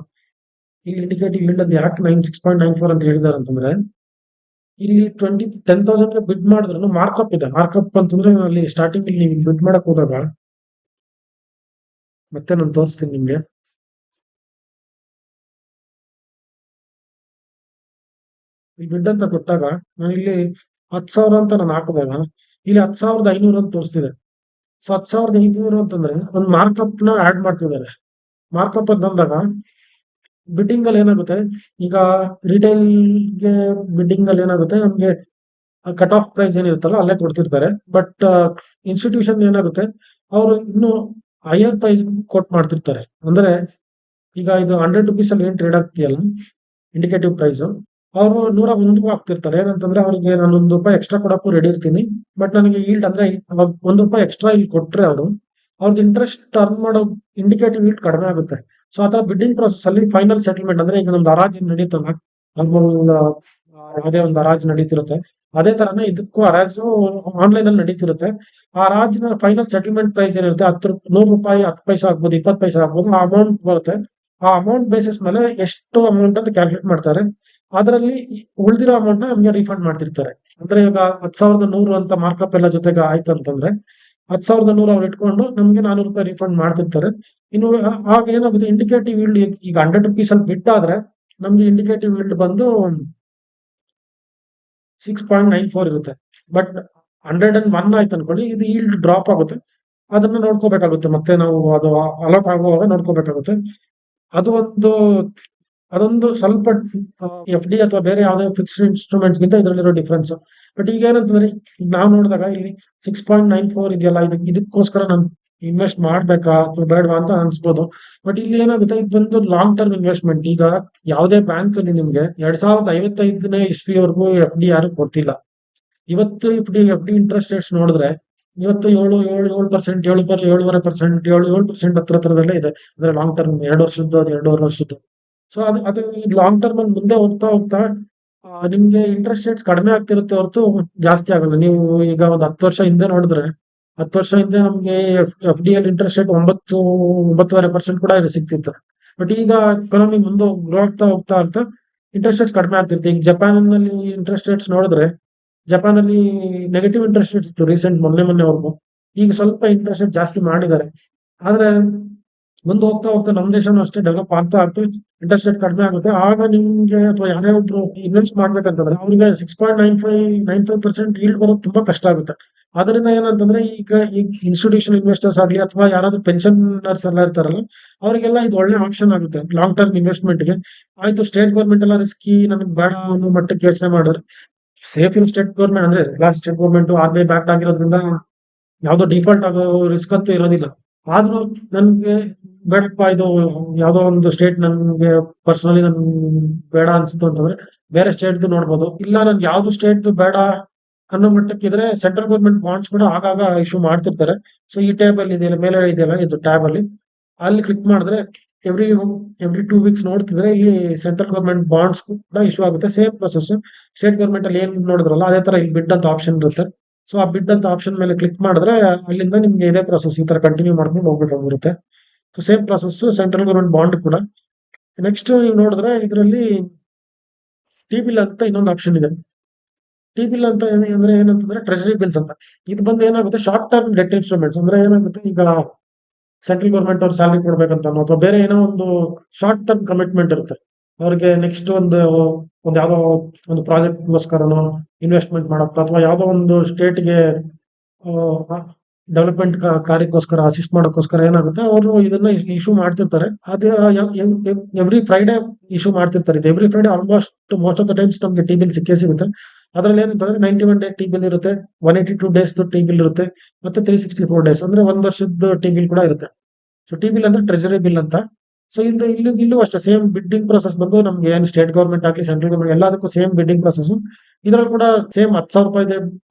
ಇಲ್ಲಿ ಇಂಡಿಕೇಟಿವ್ ಈಲ್ಡ್ ಅಂತ ಯಾಕೆ 6.94 ಅಂತ ಹೇಳಿದ್ದಾರೆ ಅಂತಂದ್ರೆ, ಇಲ್ಲಿ 10,000 ಬಿಡ್ ಮಾಡಿದ್ರು ಮಾರ್ಕಪ್ ಇದೆ. ಮಾರ್ಕಪ್ ಅಂತಂದ್ರೆ ಅಲ್ಲಿ ಸ್ಟಾರ್ಟಿಂಗ್ ಇಲ್ಲಿ ನೀವು ಬಿಡ್ ಮಾಡಕ್ ಹೋದಾಗ ಮತ್ತೆ ನಾನು ತೋರಿಸ್ತೀನಿ ನಿಮ್ಗೆ. ಈ ಬಿಡ್ ಅಂತ ಕೊಟ್ಟಾಗ ನಾನು ಇಲ್ಲಿ 10,000 ಅಂತ ನಾನು ಹಾಕಿದಾಗ ಇಲ್ಲಿ 10,500 ಅಂತ ತೋರಿಸ್ತಿದೆ. ಸೊ 10,500 ಅಂತಂದ್ರೆ ಒಂದು ಮಾರ್ಕಪ್ ನ ಆಡ್ ಮಾಡ್ತಿದ್ದಾರೆ. ಮಾರ್ಕಪ್ ಅಂತಂದಾಗ ಬಿಡ್ಡಿಂಗ್ ಅಲ್ಲಿ ಏನಾಗುತ್ತೆ, ಈಗ ರಿಟೈಲ್ಗೆ ಬಿಡ್ಡಿಂಗ್ ಅಲ್ಲಿ ಏನಾಗುತ್ತೆ, ನಮ್ಗೆ ಕಟ್ ಆಫ್ ಪ್ರೈಸ್ ಏನಿರುತ್ತಲ್ಲ ಅಲ್ಲೇ ಕೊಡ್ತಿರ್ತಾರೆ. ಬಟ್ ಇನ್ಸ್ಟಿಟ್ಯೂಷನ್ ಏನಾಗುತ್ತೆ, ಅವರು ಇನ್ನು ಹೈಯರ್ ಪ್ರೈಸ್ ಕೊಟ್ ಮಾಡ್ತಿರ್ತಾರೆ. ಅಂದ್ರೆ ಈಗ ಇದು 100 ರುಪೀಸ್ ಅಲ್ಲಿ ಏನ್ ಟ್ರೇಡ್ ಆಗ್ತಿಯಲ್ಲ ಇಂಡಿಕೇಟಿವ್ ಪ್ರೈಸ್, ಅವರು 101ಗೂ ಹಾಕ್ತಿರ್ತಾರೆ. ಏನಂತಂದ್ರೆ ಅವರಿಗೆ ನಾನು ₹1 ಎಕ್ಸ್ಟ್ರಾ ಕೊಡಕ್ಕೂ ರೆಡಿ ಇರ್ತೀನಿ, ಬಟ್ ನನಗೆ ಈಲ್ಡ್ ಅಂದ್ರೆ ಅವಾಗ ₹1 ಎಕ್ಸ್ಟ್ರಾ ಇಲ್ಲಿ ಕೊಟ್ರೆ ಅವ್ರಿಗೆ ಇಂಟ್ರೆಸ್ಟ್ ಅರ್ನ್ ಮಾಡೋ ಇಂಡಿಕೇಟಿವ್ ಈಲ್ಡ್ ಕಡಿಮೆ ಆಗುತ್ತೆ. ಸೊ ಆತರ ಬಿಡ್ಡಿಂಗ್ ಪ್ರಾಸೆಸ್ ಅಲ್ಲಿ ಫೈನಲ್ ಸೆಟಲ್ಮೆಂಟ್ ಅಂದ್ರೆ ಈಗ ನಮ್ದು ಹರಾಜು ನಡೀತಲ್ಲ, ಯಾವುದೇ ಒಂದು ಹರಾಜು ನಡೀತಿರುತ್ತೆ, ಅದೇ ತರನೇ ಇದಕ್ಕೂ ಹರಾಜು ಆನ್ಲೈನ್ ಅಲ್ಲಿ ನಡೀತಿರುತ್ತೆ. ಆ ಹರಾಜಿನ ಫೈನಲ್ ಸೆಟಲ್ಮೆಂಟ್ ಪ್ರೈಸ್ ಏನಿರುತ್ತೆ, ₹100 10 ಪೈಸೆ ಆಗ್ಬೋದು, 20 ಪೈಸೆ ಆಗ್ಬೋದು, ಆ ಅಮೌಂಟ್ ಬರುತ್ತೆ. ಆ ಅಮೌಂಟ್ ಬೇಸಿಸ್ ಮೇಲೆ ಎಷ್ಟು ಅಮೌಂಟ್ ಅಂತ ಕ್ಯಾಲ್ಕುಲೇಟ್ ಮಾಡ್ತಾರೆ. ಅದರಲ್ಲಿ ಉಳಿದಿರೋ ಅಮೌಂಟ್ ನ ನಮ್ಗೆ ರೀಫಂಡ್ ಮಾಡ್ತಿರ್ತಾರೆ. ಅಂದ್ರೆ ಈಗ 10,100 ಅಂತ ಮಾರ್ಕಪ್ ಎಲ್ಲ ಜೊತೆಗೆ ಆಯ್ತು ಅಂತಂದ್ರೆ 10,100 ಅವ್ರು ಇಟ್ಕೊಂಡು ನಮ್ಗೆ ₹400 ರೀಫಂಡ್ ಮಾಡ್ತಿರ್ತಾರೆ. ಇನ್ನು ಆಗ ಏನಾಗುತ್ತೆ, ಇಂಡಿಕೇಟಿವ್ ಈಲ್ಡ್ ಈಗ 100 ರುಪೀಸ್ ಅಲ್ಲಿ ಬಿಟ್ ಆದ್ರೆ ನಮ್ಗೆ ಇಂಡಿಕೇಟಿವ್ ಈಲ್ಡ್ ಬಂದು 6.94 ಇರುತ್ತೆ. ಬಟ್ 101 ಆಯ್ತು ಅನ್ಕೊಳ್ಳಿ, ಇದು ಈಲ್ಡ್ ಡ್ರಾಪ್ ಆಗುತ್ತೆ. ಅದನ್ನ ನೋಡ್ಕೋಬೇಕಾಗುತ್ತೆ. ಮತ್ತೆ ನಾವು ಅದು ಅಲರ್ಟ್ ಆಗುವಾಗ ನೋಡ್ಕೋಬೇಕಾಗುತ್ತೆ. ಅದು ಅದೊಂದು ಸ್ವಲ್ಪ ಎಫ್.ಡಿ ಅಥವಾ ಬೇರೆ ಯಾವುದೇ ಫಿಕ್ಸ್ಡ್ ಇನ್ಸ್ಟ್ರೂಮೆಂಟ್ಸ್ ಗಿಂತ ಇದರಲ್ಲಿರೋ ಡಿಫ್ರೆನ್ಸ್. ಬಟ್ ಈಗ ಏನಂತಂದ್ರೆ, ನಾವು ನೋಡಿದಾಗ ಇಲ್ಲಿ 6.94 ಇದೆಯಲ್ಲ, ಇದಕ್ಕೋಸ್ಕರ ನಾನು ಇನ್ವೆಸ್ಟ್ ಮಾಡ್ಬೇಕಾ ಅಥವಾ ಬೇಡವಾ ಅಂತ ಅನ್ಸ್ಬೋದು. ಬಟ್ ಇಲ್ಲಿ ಏನಾಗುತ್ತೆ, ಇದೊಂದು ಲಾಂಗ್ ಟರ್ಮ್ ಇನ್ವೆಸ್ಟ್ಮೆಂಟ್. ಈಗ ಯಾವುದೇ ಬ್ಯಾಂಕ್ ಅಲ್ಲಿ ನಿಮ್ಗೆ 2055ನೇ ಇಸ್ವಿವರೆಗೂ ಎಫ್.ಡಿ ಯಾರು ಕೊಡ್ತಿಲ್ಲ. ಇವತ್ತು ಎಫ್.ಡಿ ಇಂಟ್ರೆಸ್ಟ್ ರೇಟ್ಸ್ ನೋಡಿದ್ರೆ ಇವತ್ತು 7% 7.5%, 7% ಹತ್ರದಲ್ಲೇ ಇದೆ. ಅಂದ್ರೆ ಲಾಂಗ್ ಟರ್ಮ್ 2 ವರ್ಷದ್ದು, ಅದು 2.5 ವರ್ಷದ್ದು. ಸೊ ಅದು ಲಾಂಗ್ ಟರ್ಮ್ ಅಲ್ಲಿ ಮುಂದೆ ಹೋಗ್ತಾ ಹೋಗ್ತಾ ನಿಮ್ಗೆ ಇಂಟ್ರೆಸ್ಟ್ ರೇಟ್ಸ್ ಕಡಿಮೆ ಆಗ್ತಿರುತ್ತೆ ಹೊರತು ಜಾಸ್ತಿ ಆಗಲ್ಲ. ನೀವು ಈಗ ಒಂದು 10 ವರ್ಷ ಹಿಂದೆ ನೋಡಿದ್ರೆ, 10 ವರ್ಷ ಹಿಂದೆ ನಮ್ಗೆ ಎಫ್.ಡಿ ಅಲ್ಲಿ ಇಂಟ್ರೆಸ್ಟ್ ರೇಟ್ 9.5% ಕೂಡ ಸಿಗ್ತಿತ್ತು. ಬಟ್ ಈಗ ಎಕಾನಮಿ ಮುಂದೆ ಗ್ರೋ ಹೋಗ್ತಾ ಇಂಟ್ರೆಸ್ಟ್ ರೇಟ್ಸ್ ಕಡಿಮೆ ಆಗ್ತಿರುತ್ತೆ. ಈಗ ಜಪಾನ್ ನಲ್ಲಿ ಇಂಟ್ರೆಸ್ಟ್ ರೇಟ್ಸ್ ನೋಡಿದ್ರೆ, ಜಪಾನ್ ಅಲ್ಲಿ ನೆಗೆಟಿವ್ ಇಂಟ್ರೆಸ್ಟ್ ರೇಟ್ಸ್ ಇತ್ತು ರೀಸೆಂಟ್ ಮೊನ್ನೆವರೆಗೂ. ಈಗ ಸ್ವಲ್ಪ ಇಂಟ್ರೆಸ್ಟ್ ರೇಟ್ ಜಾಸ್ತಿ ಮಾಡಿದ್ದಾರೆ. ಆದ್ರೆ ಮುಂದೆ ಹೋಗ್ತಾ ನಮ್ಮ ದೇಶನೂ ಅಷ್ಟೇ ಡೆವಲಪ್ ಆಗ್ತಾ ಇಂಟ್ರೆಸ್ಟ್ ರೇಟ್ ಕಡಿಮೆ ಆಗುತ್ತೆ. ಆಗ ನಿಮ್ಗೆ ಅಥವಾ ಯಾರೇ ಒಬ್ರು ಇನ್ವೆಸ್ಟ್ ಮಾಡ್ಬೇಕಂತಂದ್ರೆ ಅವ್ರಿಗೆ 6.95% ಈಲ್ಡ್ ಬರೋದು ತುಂಬಾ ಕಷ್ಟ ಆಗುತ್ತೆ. ಅದರಿಂದ ಏನಂತಂದ್ರೆ, ಈಗ ಇನ್ಸ್ಟಿಟ್ಯೂಷನ್ ಇನ್ವೆಸ್ಟರ್ಸ್ ಆಗ್ಲಿ ಅಥವಾ ಯಾರಾದ್ರೂ ಪೆನ್ಷನರ್ಸ್ ಎಲ್ಲ ಇರ್ತಾರಲ್ಲ, ಅವರಿಗೆಲ್ಲ ಇದು ಒಳ್ಳೆ ಆಪ್ಷನ್ ಆಗುತ್ತೆ ಲಾಂಗ್ ಟರ್ಮ್ ಇನ್ವೆಸ್ಟ್ಮೆಂಟ್ ಗೆ. ಆಯ್ತು, ಸ್ಟೇಟ್ ಗೌರ್ಮೆಂಟ್ ಎಲ್ಲ ರಿಸ್ಕಿ, ನಮಗೆ ಬೇಡ ಅನ್ನೋ ಮಟ್ಟಕ್ಕೆ ಯೋಚನೆ ಮಾಡಿದ್ರೆ, ಸೇಫ್ ಇನ್ ಸ್ಟೇಟ್ ಗೌರ್ಮೆಂಟ್ ಅಂದ್ರೆ ಸ್ಟೇಟ್ ಗೌರ್ಮೆಂಟ್ RBI ಬ್ಯಾಕ್ಡ್ ಆಗಿರೋದ್ರಿಂದ ಯಾವ್ದೋ ಡಿಫಾಲ್ಟ್ ಆಗೋ ರಿಸ್ಕ್ ಅಂತೂ ಇರೋದಿಲ್ಲ. ಆದ್ರೂ ನನ್ಗೆ ಬೇಡಪ್ಪ, ಇದು ಯಾವ್ದೋ ಒಂದು ಸ್ಟೇಟ್ ನನ್ಗೆ ಪರ್ಸನಲಿ ನನ್ ಬೇಡ ಅನ್ಸುತ್ತೆ ಅಂತಂದ್ರೆ ಬೇರೆ ಸ್ಟೇಟ್ ನೋಡ್ಬೋದು. ಇಲ್ಲ ನನ್ಗೆ ಯಾವ್ದು ಸ್ಟೇಟ್ ಬೇಡ ಅನ್ನೋ ಮಟ್ಟಕ್ಕಿದ್ರೆ ಸೆಂಟ್ರಲ್ ಗೌರ್ಮೆಂಟ್ ಬಾಂಡ್ಸ್ ಕೂಡ ಆಗಾಗ ಇಶ್ಯೂ ಮಾಡ್ತಿರ್ತಾರೆ. ಸೊ ಈ ಟ್ಯಾಬ್ ಅಲ್ಲಿ ಇದೆಯಲ್ಲ, ಮೇಲೆ ಇದೆಯಲ್ಲ ಇದು ಟ್ಯಾಬ್ ಅಲ್ಲಿ ಕ್ಲಿಕ್ ಮಾಡಿದ್ರೆ ಎವ್ರಿ 2 ವೀಕ್ಸ್ ನೋಡ್ತಿದ್ರೆ ಇಲ್ಲಿ ಸೆಂಟ್ರಲ್ ಗೌರ್ಮೆಂಟ್ ಬಾಂಡ್ಸ್ ಕೂಡ ಇಶ್ಯೂ ಆಗುತ್ತೆ. ಸೇಮ್ ಪ್ರೊಸೆಸ್ ಸ್ಟೇಟ್ ಗೌರ್ಮೆಂಟ್ ಅಲ್ಲಿ ಏನ್ ನೋಡಿದ್ರಲ್ಲ ಅದೇ ತರ ಇಲ್ಲಿ ಬಿಡ್ ಅಂತ ಆಪ್ಷನ್ ಇರುತ್ತೆ. ಸೊ ಆ ಬಿಡ್ ಅಂತ ಆಪ್ಷನ್ ಮೇಲೆ ಕ್ಲಿಕ್ ಮಾಡಿದ್ರೆ ಅಲ್ಲಿಂದ ನಿಮ್ಗೆ ಇದೇ ಪ್ರೊಸೆಸ್ ಈ ತರ ಕಂಟಿನ್ಯೂ ಮಾಡ್ಕೊಂಡು ಹೋಗ್ಬೇಕಾಗಿರುತ್ತೆ. So same process central government bond ಕೂಡ. ನೆಕ್ಸ್ಟ್ ನೀವು ನೋಡಿದ್ರೆ ಇದರಲ್ಲಿ ಟಿ ಬಿಲ್ ಅಂತ ಇನ್ನೊಂದು ಆಪ್ಷನ್ ಇದೆ. ಟಿ ಬಿಲ್ ಅಂತ ಅಂದ್ರೆ ಏನಂತಂದ್ರೆ ಟ್ರೆಜರಿ ಬಿಲ್ಸ್ ಅಂತ. ಇದು ಬಂದು ಏನಾಗುತ್ತೆ, ಶಾರ್ಟ್ ಟರ್ಮ್ ಡೆಟ್ ಇನ್ಸ್ಟ್ರೂಮೆಂಟ್ಸ್. ಅಂದ್ರೆ ಏನಾಗುತ್ತೆ, ಈಗ ಸೆಂಟ್ರಲ್ ಗೌರ್ಮೆಂಟ್ ಅವ್ರು ಸ್ಯಾಲರಿ ಕೊಡ್ಬೇಕಂತ ಅಥವಾ ಬೇರೆ ಏನೋ ಒಂದು ಶಾರ್ಟ್ ಟರ್ಮ್ ಕಮಿಟ್ಮೆಂಟ್ ಇರುತ್ತೆ. ಅವ್ರಿಗೆ ನೆಕ್ಸ್ಟ್ ಒಂದು ಯಾವ್ದೋ ಒಂದು ಪ್ರಾಜೆಕ್ಟ್ಗೋಸ್ಕರನೋ ಇನ್ವೆಸ್ಟ್ಮೆಂಟ್ ಮಾಡಕ್ಕ, ಅಥವಾ ಯಾವ್ದೋ ಒಂದು ಸ್ಟೇಟ್ಗೆ ಡೆವಲಪ್ಮೆಂಟ್ ಕಾರ್ಯಕ್ಕೋಸ್ಕರ ಅಸಿಸ್ಟ್ ಮಾಡೋಕ್ಕೋಸ್ಕರ ಏನಾಗುತ್ತೆ, ಅವರು ಇದನ್ನ ಇಶ್ಯೂ ಮಾಡ್ತಿರ್ತಾರೆ. ಅದು ಎವ್ರಿ ಫ್ರೈಡೆ ಇಶ್ಯೂ ಮಾಡ್ತಿರ್ತಾರೆ. ಇದು every Friday almost most of the times ನಮಗೆ ಟಿ ಬಿಲ್ ಸಿಕ್ಕೇ ಸಿಗುತ್ತೆ. ಅದ್ರಲ್ಲಿ ಏನಂತಂದ್ರೆ 91 ಡೇ ಟಿ ಬಿಲ್ ಇರುತ್ತೆ, 182 ಡೇಸ್ ಟಿ ಬಿಲ್ ಇರುತ್ತೆ, ಮತ್ತೆ 364 ಡೇಸ್ ಅಂದ್ರೆ ಒಂದ್ ವರ್ಷದ ಟಿ ಬಿಲ್ ಕೂಡ ಇರುತ್ತೆ. ಸೊ ಟಿ ಬಿಲ್ ಅಂದ್ರೆ ಟ್ರೆಜರಿ ಬಿಲ್ ಅಂತ. ಸೊ ಇಲ್ಲೂ ಅಷ್ಟೇ ಸೇಮ್ ಬಿಡ್ಡಿಂಗ್ ಪ್ರೊಸೆಸ್ ಬಂದು ನಮ್ಗೆ ಏನು ಸ್ಟೇಟ್ ಗೌರ್ಮೆಂಟ್ ಆಗಲಿ ಸೆಂಟ್ರಲ್ ಗೌರ್ಮೆಂಟ್ ಎಲ್ಲದಕ್ಕೂ ಸೇಮ್ ಬಿಡ್ಡಿಂಗ್ ಪ್ರೊಸೆಸ್. ಇದ್ರಲ್ಲಿ ಕೂಡ ಸೇಮ್ 10,000 ರೂಪಾಯಿ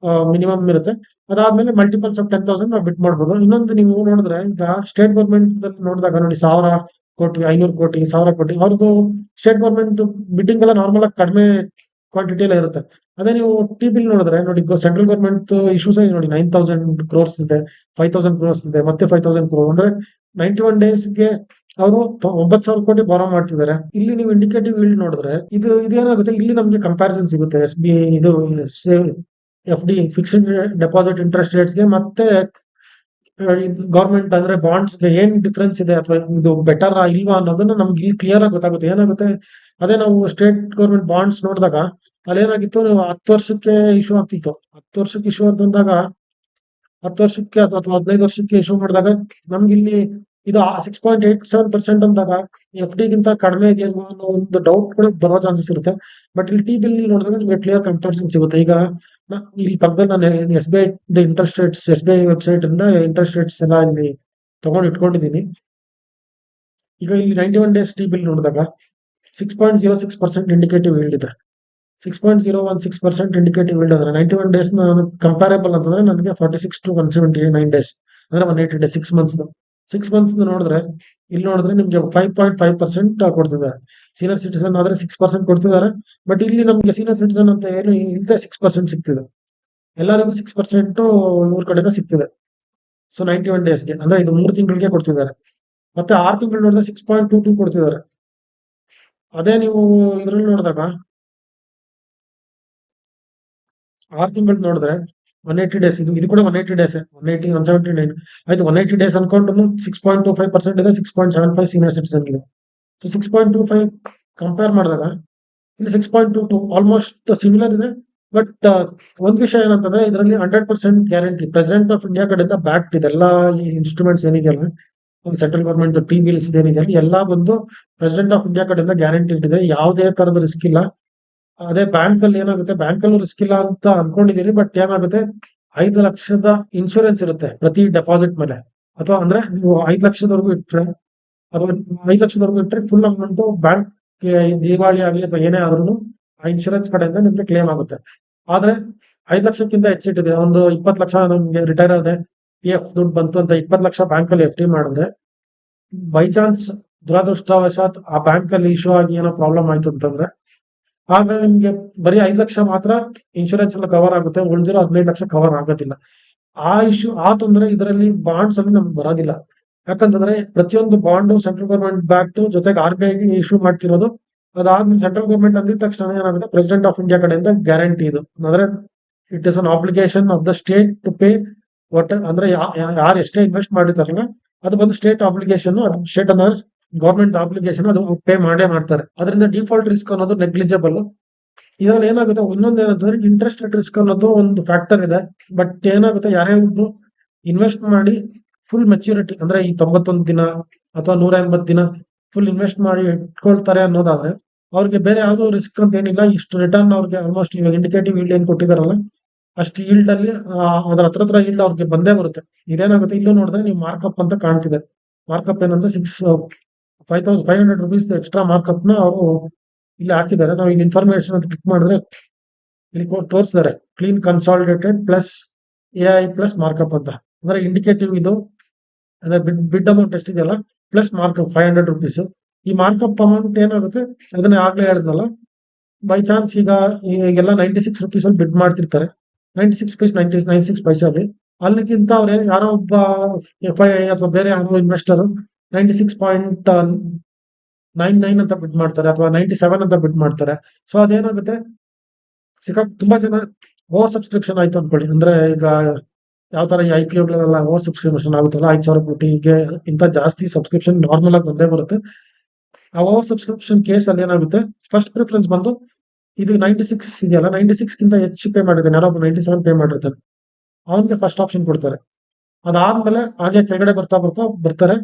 ಮಿನಿಮಮ್ ಇರುತ್ತೆ. ಅದಾದ್ಮೇಲೆ ಮಲ್ಟಿಪಲ್ಸ್ ಆಫ್ 10,000 ನಾವು ಬಿಟ್ ಮಾಡ್ಬೋದು. ಇನ್ನೊಂದು ನೀವು ನೋಡಿದ್ರೆ, ಈಗ ಸ್ಟೇಟ್ ಗೌರ್ಮೆಂಟ್ ನೋಡಿದಾಗ ನೋಡಿ, 1,000 ಕೋಟಿ, 500 ಕೋಟಿ, 1,000 ಕೋಟಿ ಅವ್ರದ್ದು ಸ್ಟೇಟ್ ಗೌರ್ಮೆಂಟ್ ಬಿಡ್ಡಿಂಗ್ ಎಲ್ಲ ನಾರ್ಮಲ್ ಆಗಿ ಕಡಿಮೆ ಕ್ವಾಂಟಿಟಿ ಎಲ್ಲ ಇರುತ್ತೆ. ಅದೇ ನೀವು ಟಿ ಬಿಲ್ ನೋಡಿದ್ರೆ ನೋಡಿ, ಸೆಂಟ್ರಲ್ ಗೌರ್ಮೆಂಟ್ ಇಶ್ಯೂಸ್ ನೋಡಿ 9,000 ಕ್ರೋರ್ಸ್ ಇದೆ, 5,000 ಕ್ರೋರ್ಸ್ ಇದೆ, ಮತ್ತೆ 5,000 ಕ್ರೋರ್ ಅಂದ್ರೆ 91 ಡೇಸ್ಗೆ ಅವರು 9,000 ಕೋಟಿ ಬಾರೋ ಮಾಡ್ತಿದ್ದಾರೆ. ಇಲ್ಲಿ ನೀವು ಇಂಡಿಕೇಟಿವ್ ಈಲ್ಡ್ ನೋಡಿದ್ರೆ ಇದೇನಾಗುತ್ತೆ, ಇಲ್ಲಿ ನಮಗೆ ಕಂಪ್ಯಾರಿಸನ್ ಸಿಗುತ್ತೆ. ಎಸ್ ಬಿ ಇದು F D fixed deposit interest ರೇಟ್ಸ್ಗೆ ಮತ್ತೆ ಗೌರ್ಮೆಂಟ್ ಅಂದ್ರೆ ಬಾಂಡ್ಸ್ಗೆ ಏನ್ ಡಿಫ್ರೆನ್ಸ್ ಇದೆ, ಅಥವಾ ಇದು ಬೆಟರ್ ಇಲ್ವಾ ಅನ್ನೋದನ್ನ ನಮ್ಗೆ ಇಲ್ಲಿ ಕ್ಲಿಯರ್ ಆಗಿ ಗೊತ್ತಾಗುತ್ತೆ. ಏನಾಗುತ್ತೆ, ಅದೇ ನಾವು ಸ್ಟೇಟ್ ಗೌರ್ಮೆಂಟ್ ಬಾಂಡ್ಸ್ ನೋಡಿದಾಗ ಅಲ್ಲೇನಾಗಿತ್ತು, 10 ವರ್ಷಕ್ಕೆ ಇಶ್ಯೂ ಆಗ್ತಿತ್ತು. 10 ವರ್ಷಕ್ಕೆ ಇಶ್ಯೂ ಅಂತಂದಾಗ 10 ವರ್ಷಕ್ಕೆ ಅಥವಾ 15 ವರ್ಷಕ್ಕೆ ಇಶ್ಯೂ ಮಾಡಿದಾಗ ನಮ್ಗೆ ಇಲ್ಲಿ ಇದು 6.87% ಅಂದಾಗ ಎಫ್ ಡಿಗಿಂತ ಕಡಿಮೆ ಇದೆಯಲ್ವಾ ಅನ್ನೋ ಒಂದು ಡೌಟ್ ಕೂಡ ಬರೋ ಚಾನ್ಸಸ್ ಇರುತ್ತೆ. ಬಟ್ ಇಲ್ಲಿ ಟಿ ಬಿಲ್ ನೋಡಿದಾಗ ನಿಮಗೆ ಕ್ಲಿಯರ್ ಕಂಪ್ಯಾರಿಸನ್ ಸಿಗುತ್ತೆ. ಈಗ ಇಲ್ಲಿ ಪಕ್ಕದಲ್ಲಿ ನಾನು S B I interest rates, S B I website ಇಂದ ಇಂಟ್ರೆಸ್ಟ್ ರೇಟ್ಸ್ ಎಲ್ಲ ಇಲ್ಲಿ ತಗೊಂಡು ಇಟ್ಕೊಂಡಿದ್ದೀನಿ. ಈಗ ಇಲ್ಲಿ 91 ಡೇಸ್ ಟಿ ಬಿಲ್ ನೋಡಿದಾಗ 6.06% ಇಂಡಿಕೇಟಿವ್ ಈಲ್ಡ್ ಇದೆ. 6.016% ಇಂಡಿಕೇಟಿವ್ ಈಲ್ಡ್ ಅಂದ್ರೆ 91 ಡೇಸ್ ಕಂಪ್ಯಾರೇಬಲ್ ಅಂತಂದ್ರೆ ನನಗೆ 46 to 179 ಡೇಸ್ ಅಂದ್ರೆ 180 ಡೇಸ್, 6 ಮಂತ್ಸ್ ನೋಡಿದ್ರೆ, ಇಲ್ಲಿ ನೋಡಿದ್ರೆ ನಿಮ್ಗೆ 5.5% ಕೊಡ್ತಿದ್ದಾರೆ. ಸೀನಿಯರ್ ಸಿಟಿಸನ್ ಆದ್ರೆ 6% ಕೊಡ್ತಿದ್ದಾರೆ. ಬಟ್ ಇಲ್ಲಿ ನಮ್ಗೆ ಸೀನಿಯರ್ ಸಿಟಿಸನ್ ಅಂತ ಏನು ಇಲ್ಲದೆ 6% ಸಿಗ್ತಿದೆ. ಎಲ್ಲರಿಗೂ 6% ಇವ್ರ ಕಡೆಯಿಂದ ಸಿಗ್ತಿದೆ. ಸೊ 91 ಡೇಸ್ಗೆ ಅಂದ್ರೆ ಇದು 3 ತಿಂಗಳಿಗೆ ಕೊಡ್ತಿದ್ದಾರೆ. ಮತ್ತೆ 6 ತಿಂಗಳು ನೋಡಿದ್ರೆ 6.22 ಕೊಡ್ತಿದ್ದಾರೆ. ಅದೇ ನೀವು ಇದ್ರಲ್ಲಿ ನೋಡಿದಾಗ 6 ತಿಂಗಳು ನೋಡಿದ್ರೆ 180 ಡೇಸ್, ಇದು ಕೂಡ 180 ಡೇಸ್, 180, 179 ಆಯ್ತು. 180 ಡೇಸ್ ಅನ್ಕೊಂಡು 6.25% ಇದೆ, 6.75 ಸೀನಿಯರ್ ಸಿಟಿಸನ್ ಇದೆ. ಸೊ 6.25 ಕಂಪೇರ್ ಮಾಡಿದಾಗ ಇಲ್ಲಿ 6.22 ಆಲ್ಮೋಸ್ಟ್ ಸಿಮಿಲರ್ ಇದೆ. ಬಟ್ ಒಂದ್ ವಿಷಯ ಏನಂತಂದ್ರೆ, ಇದರಲ್ಲಿ 100% ಗ್ಯಾರಂಟಿ ಪ್ರೆಸಿಡೆಂಟ್ ಆಫ್ ಇಂಡಿಯಾ ಕಡೆಯಿಂದ ಬ್ಯಾಕ್ಡ್ ಇದೆ. ಎಲ್ಲ ಇನ್ಸ್ಟ್ರೂಮೆಂಟ್ಸ್ ಏನಿದೆಯಲ್ಲ, ಸೆಂಟ್ರಲ್ ಗೌರ್ಮೆಂಟ್ ಟಿ ಬಿಲ್ಸ್ ಏನಿದೆಯಲ್ಲ, ಎಲ್ಲ ಬಂದು ಪ್ರೆಸಿಡೆಂಟ್ ಆಫ್ ಇಂಡಿಯಾ ಕಡೆಯಿಂದ ಗ್ಯಾರಂಟಿ ಇದೆ. ಯಾವುದೇ ತರದ ರಿಸ್ಕ್ ಇಲ್ಲ. ಅದೇ ಬ್ಯಾಂಕ್ ಅಲ್ಲಿ ಏನಾಗುತ್ತೆ, ಬ್ಯಾಂಕ್ ಅಲ್ಲೂ ರಿಸ್ಕ್ ಇಲ್ಲ ಅಂತ ಅನ್ಕೊಂಡಿದೀರಿ. ಬಟ್ ಏನಾಗುತ್ತೆ, 5 ಲಕ್ಷದ ಇನ್ಶೂರೆನ್ಸ್ ಇರುತ್ತೆ ಪ್ರತಿ ಡೆಪಾಸಿಟ್ ಮೇಲೆ. ಅಥವಾ ಅಂದ್ರೆ ನೀವು 5 ಲಕ್ಷದವರೆಗೂ ಇಟ್ರೆ, ಅಥವಾ 5 ಲಕ್ಷದವರೆಗೂ ಇಟ್ರೆ ಫುಲ್ ಅಮೌಂಟ್ ಬ್ಯಾಂಕ್ ದಿವಾಳಿ ಆಗಲಿ ಅಥವಾ ಏನೇ ಆದ್ರೂ ಆ ಇನ್ಶೂರೆನ್ಸ್ ಕಡೆಯಿಂದ ನಿಮ್ಗೆ ಕ್ಲೇಮ್ ಆಗುತ್ತೆ. ಆದ್ರೆ 5 ಲಕ್ಷಕ್ಕಿಂತ ಹೆಚ್ಚಿಟ್ಟಿದೆ, ಒಂದು 20 ಲಕ್ಷ ನಮ್ಗೆ ರಿಟೈರ್ ಆದ್ರೆ ಪಿ ಎಫ್ ದುಡ್ಡು ಬಂತು ಅಂತ 20 ಲಕ್ಷ ಬ್ಯಾಂಕ್ ಅಲ್ಲಿ ಎಫ್ ಡಿ ಮಾಡಿದ್ರೆ, ಬೈ ಚಾನ್ಸ್ ದುರದೃಷ್ಟವಶಾತ್ ಆ ಬ್ಯಾಂಕ್ ಅಲ್ಲಿ ಇಶ್ಯೂ ಆಗಿ ಏನೋ ಪ್ರಾಬ್ಲಮ್ ಆಯ್ತು ಅಂತಂದ್ರೆ, ಆಗ ನಿಮ್ಗೆ ಬರೀ 5 ಲಕ್ಷ ಮಾತ್ರ ಇನ್ಶೂರೆನ್ಸ್ ಎಲ್ಲ ಕವರ್ ಆಗುತ್ತೆ, ಉಳಿದಿರೋ 15 ಲಕ್ಷ ಕವರ್ ಆಗೋದಿಲ್ಲ. ಆ ತೊಂದರೆ ಇದರಲ್ಲಿ ಬಾಂಡ್ಸ್ ಅಲ್ಲಿ ನಮ್ಗೆ ಬರೋದಿಲ್ಲ. ಯಾಕಂತಂದ್ರೆ ಪ್ರತಿಯೊಂದು ಬಾಂಡು ಸೆಂಟ್ರಲ್ ಗೌರ್ಮೆಂಟ್ ಬ್ಯಾಕ್ಡ್, ಜೊತೆಗೆ ಆರ್ ಬಿ ಐ ಇಶ್ಯೂ ಮಾಡ್ತಿರೋದು. ಅದಾದ್ಮೇಲೆ ಸೆಂಟ್ರಲ್ ಗೌರ್ಮೆಂಟ್ ಅಂದಿದ ತಕ್ಷಣ ಏನಾಗುತ್ತೆ, ಪ್ರೆಸಿಡೆಂಟ್ ಆಫ್ ಇಂಡಿಯಾ ಕಡೆಯಿಂದ ಗ್ಯಾರಂಟಿ ಇದು. ಅಂದ್ರೆ it is an obligation of the state to pay what, ಅಂದ್ರೆ ಯಾರು ಎಷ್ಟೇ ಇನ್ವೆಸ್ಟ್ ಮಾಡಿರ್ತಾರಲ್ಲ ಅದು ಬಂದು ಸ್ಟೇಟ್ ಆಬ್ಲಿಗೇಷನ್. ಅದು ಸ್ಟೇಟ್ ಅಂದ್ರೆ ಗೌರ್ಮೆಂಟ್ ಆಬ್ಲಿಗೇಷನ್, ಅದು ಪೇ ಮಾಡೇ ಮಾಡ್ತಾರೆ. ಅದರಿಂದ ಡಿಫಾಲ್ಟ್ ರಿಸ್ಕ್ ಅನ್ನೋದು ನೆಗ್ಲಿಜಿಬಲ್. ಇದರಲ್ಲಿ ಏನಾಗುತ್ತೆ, ಇನ್ನೊಂದು ಏನಂತಂದ್ರೆ ಇಂಟ್ರೆಸ್ಟ್ ರೇಟ್ ರಿಸ್ಕ್ ಅನ್ನೋದು ಒಂದು ಫ್ಯಾಕ್ಟರ್ ಇದೆ. ಬಟ್ ಏನಾಗುತ್ತೆ, ಯಾರೇ ಒಬ್ರು ಇನ್ವೆಸ್ಟ್ ಮಾಡಿ ಫುಲ್ ಮೆಚ್ಯೂರಿಟಿ ಅಂದ್ರೆ ಈ 91 ದಿನ ಅಥವಾ 180 ದಿನ ಫುಲ್ ಇನ್ವೆಸ್ಟ್ ಮಾಡಿ ಇಟ್ಕೊಳ್ತಾರೆ ಅನ್ನೋದಾದ್ರೆ, ಅವ್ರಿಗೆ ಬೇರೆ ಯಾವ್ದು ರಿಸ್ಕ್ ಅಂತ ಏನಿಲ್ಲ. ಇಷ್ಟು ರಿಟರ್ನ್ ಅವ್ರಿಗೆ ಆಲ್ಮೋಸ್ಟ್ ಇವಾಗ ಇಂಡಿಕೇಟಿವ್ ಈಲ್ಡ್ ಏನ್ ಕೊಟ್ಟಿದಾರಲ್ಲ, ಅಷ್ಟು ಈಲ್ಡ್ ಅಲ್ಲಿ ಅದ್ರ ಹತ್ರ ಈಲ್ಡ್ ಅವ್ರಿಗೆ ಬಂದೇ ಬರುತ್ತೆ. ಇದೇನಾಗುತ್ತೆ, ಇಲ್ಲೂ ನೋಡಿದ್ರೆ ನೀವು ಮಾರ್ಕಪ್ ಅಂತ ಕಾಣ್ತಿದೆ. ಮಾರ್ಕಪ್ ಏನಂದ್ರೆ 5,500 rupees ಎಕ್ಸ್ಟ್ರಾ ಮಾರ್ಕಪ್ ನ ಅವರು ಇಲ್ಲಿ ಹಾಕಿದ್ದಾರೆ. ನಾವು ಇಲ್ಲಿ ಇನ್ಫಾರ್ಮೇಶನ್ ಅಂತ ಕ್ಲಿಕ್ ಮಾಡಿದ್ರೆ ಇಲ್ಲಿ ತೋರಿಸಿದ್ದಾರೆ, clean consolidated plus AI plus markup ಅಂತ. ಅಂದ್ರೆ ಇಂಡಿಕೇಟಿವ್ ಇದು ಅಂದ್ರೆ ಬಿಡ್ ಅಮೌಂಟ್ ಎಷ್ಟಿದೆಯಲ್ಲ ಪ್ಲಸ್ ಮಾರ್ಕಪ್ 500 rupees. ಈ ಮಾರ್ಕಪ್ ಅಮೌಂಟ್ ಏನಾಗುತ್ತೆ, ಅದನ್ನ ಆಗ್ಲೇ ಹೇಳಿದ್ನಲ್ಲ, ಬೈ ಚಾನ್ಸ್ ಈಗೆಲ್ಲ 96 rupees ಅಲ್ಲಿ ಬಿಡ್ ಮಾಡ್ತಿರ್ತಾರೆ. 96 rupees 96 ಪೈಸೆ ಅಲ್ಲಿ, ಅಲ್ಲಿಗಿಂತ ಅವ್ರೆ ಯಾರೋ ಒಬ್ಬ FII ಅಥವಾ ಬೇರೆ ಯಾರೋ ಇನ್ವೆಸ್ಟರ್ 96 99 ಅಂತ ಬಿಡ್ ಮಾಡ್ತಾರೆ ಅಥವಾ 97 ಅಂತ ಬಿಡ್ ಮಾಡ್ತಾರೆ. ಸೊ ಅದೇನಾಗುತ್ತೆ, ತುಂಬಾ ಜನ ಓವರ್ ಸಬ್ಸ್ಕ್ರಿಪ್ಷನ್ ಆಯ್ತು ಅನ್ಕೊಳ್ಳಿ. ಅಂದ್ರೆ ಈಗ ಯಾವ ತರ ಈ IPOಗಳೆಲ್ಲ ಓವರ್ ಸಬ್ಸ್ಕ್ರಿಪ್ಷನ್ ಆಗುತ್ತಲ್ಲ, 5,000 ಕೋಟಿಗೆ ಇಂತ ಜಾಸ್ತಿ ಸಬ್ಸ್ಕ್ರಿಪ್ಷನ್ ನಾರ್ಮಲ್ ಆಗಿ ಬಂದೇ ಬರುತ್ತೆ. ಆ ಓವರ್ ಸಬ್ಸ್ಕ್ರಿಪ್ಷನ್ ಕೇಸ್ ಅಲ್ಲಿ ಏನಾಗುತ್ತೆ, ಫಸ್ಟ್ ಪ್ರಿಫರೆನ್ಸ್ ಬಂದು ಇದು 96 ಇದೆಯಲ್ಲ, 96 ಗಿಂತ ಹೆಚ್ಚು ಪೇ ಮಾಡಿರ್ತಾನೆ, ಯಾರೋ 97 ಪೇ ಮಾಡಿರ್ತಾನೆ, ಅವನಿಗೆ ಫಸ್ಟ್ ಆಪ್ಷನ್ ಕೊಡ್ತಾರೆ. ಅದಾದ್ಮೇಲೆ ಹಾಗೆ ಕೆಳಗಡೆ ಬರ್ತಾ ಬರ್ತಾ ಬರ್ತಾರೆ.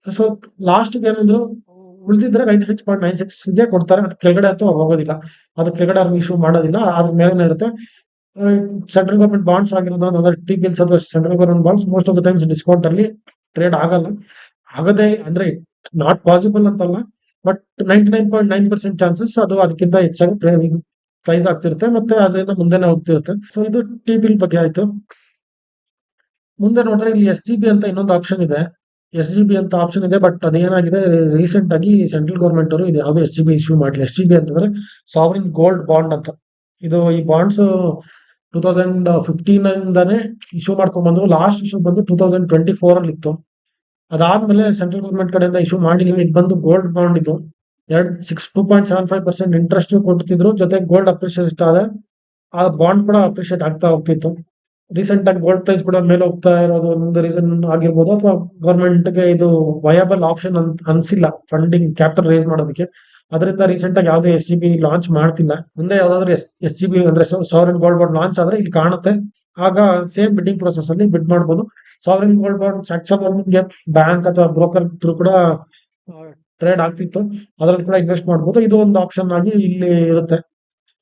ಸೊ ಲಾಸ್ಟ್ ಏನಂದ್ರು, ಉಳಿದಿದ್ರೆ 96.96ಗೆ ಕೊಡ್ತಾರೆ. ಅದ್ ಕೆಳಗಡೆ ಅಂತೂ ಹೋಗೋದಿಲ್ಲ, ಅದ್ ಕೆಳಗಡೆ ಅವ್ರು ಇಶ್ಯೂ ಮಾಡೋದಿಲ್ಲ, ಅದ್ರ ಮೇಲೆ ಇರುತ್ತೆ. ಸೆಂಟ್ರಲ್ ಗವರ್ಮೆಂಟ್ ಬಾಂಡ್ಸ್ ಆಗಿರೋದು ಅಂದ್ರೆ ಟಿ ಬಿಲ್ಸ್ ಅಥವಾ central government bonds most of the times discount ಅಲ್ಲಿ ಟ್ರೇಡ್ ಆಗಲ್ಲ. ಆಗದೆ ಅಂದ್ರೆ ನಾಟ್ ಪಾಸಿಬಲ್ ಅಂತಲ್ಲ, ಬಟ್ 99.9% ಚಾನ್ಸಸ್ ಅದು ಅದಕ್ಕಿಂತ ಹೆಚ್ಚಾಗಿ ಪ್ರೈಸ್ ಆಗ್ತಿರುತ್ತೆ, ಮತ್ತೆ ಅದರಿಂದ ಮುಂದೆನೆ ಹೋಗ್ತಿರುತ್ತೆ. ಸೊ ಇದು ಟಿ ಬಿಲ್ ಬಗ್ಗೆ ಆಯ್ತು. ಮುಂದೆ ನೋಡಿದ್ರೆ ಇಲ್ಲಿ SGB ಅಂತ ಇನ್ನೊಂದು ಆಪ್ಷನ್ ಇದೆ. SGB ಅಂತ ಆಪ್ಷನ್ ಇದೆ, ಬಟ್ ಅದೇನಾಗಿದೆ, ರೀಸೆಂಟ್ ಆಗಿ ಸೆಂಟ್ರಲ್ ಗವರ್ಮೆಂಟ್ ಅವರು ಇದು ಯಾವ್ದು SGB ಇಶ್ಯೂ ಮಾಡಲಿ. SGB ಅಂತಂದ್ರೆ ಸಾವರಿನ್ ಗೋಲ್ಡ್ ಬಾಂಡ್ ಅಂತ. ಇದು ಈ ಬಾಂಡ್ಸ್ 2015 ಇಂದಾನೆ ಇಶ್ಯೂ ಮಾಡ್ಕೊಂಡ್ ಬಂದ್ರು. ಲಾಸ್ಟ್ ಇಶ್ಯೂ ಬಂದು 2024 ಅಲ್ಲಿ ಇತ್ತು. ಅದಾದ್ಮೇಲೆ ಸೆಂಟ್ರಲ್ ಗವರ್ಮೆಂಟ್ ಕಡೆಯಿಂದ ಇಶ್ಯೂ ಮಾಡಿಲ್ಲ. ಇದು ಬಂದು ಗೋಲ್ಡ್ ಬಾಂಡ್. ಇದು 2.75% ಇಂಟ್ರೆಸ್ಟ್ ಕೊಡ್ತಿದ್ರು, ಜೊತೆ ಗೋಲ್ಡ್ ಅಪ್ರಿಷಿಯೇಟ್ ಆದ ಆ ಬಾಂಡ್ ಕೂಡ ಅಪ್ರಿಷಿಯೇಟ್ ಆಗ್ತಾ ಹೋಗ್ತಿತ್ತು. ರೀಸೆಂಟ್ ಆಗಿ ಗೋಲ್ಡ್ ಪ್ರೈಸ್ ಕೂಡ ಮೇಲೆ ಹೋಗ್ತಾ ಇರೋದು ಒಂದು ರೀಸನ್ ಆಗಿರ್ಬೋದು, ಅಥವಾ ಗವರ್ಮೆಂಟ್ಗೆ ಇದು ವಯಬಲ್ ಆಪ್ಷನ್ ಅಂತ ಅನ್ಸಿಲ್ಲ ಫಂಡಿಂಗ್ ಕ್ಯಾಪಿಟಲ್ ರೇಸ್ ಮಾಡೋದಕ್ಕೆ. ಅದರಿಂದ ರೀಸೆಂಟ್ ಆಗಿ ಯಾವ್ದು SGB ಲಾಂಚ್ ಮಾಡ್ತಿಲ್ಲ. ಮುಂದೆ ಯಾವ್ದಾದ್ರು SGB ಅಂದ್ರೆ ಸಾವರಿನ್ ಗೋಲ್ಡ್ ಬಾಂಡ್ ಲಾಂಚ್ ಆದ್ರೆ ಇಲ್ಲಿ ಕಾಣುತ್ತೆ. ಆಗ ಸೇಮ್ ಬಿಡ್ಡಿಂಗ್ ಪ್ರೊಸೆಸ್ ಅಲ್ಲಿ ಬಿಡ್ ಮಾಡ್ಬೋದು. ಸಾವರಿನ್ ಗೋಲ್ಡ್ ಬಾಂಡ್ ಆಕ್ಚುಲಿ ನಿಮ್ಗೆ ಬ್ಯಾಂಕ್ ಅಥವಾ ಬ್ರೋಕರ್ ಥ್ರೂ ಕೂಡ ಟ್ರೇಡ್ ಆಗ್ತಿತ್ತು, ಅದ್ರಲ್ಲಿ ಕೂಡ ಇನ್ವೆಸ್ಟ್ ಮಾಡ್ಬೋದು. ಇದು ಒಂದು ಆಪ್ಷನ್ ಆಗಿ ಇಲ್ಲಿ ಇರುತ್ತೆ.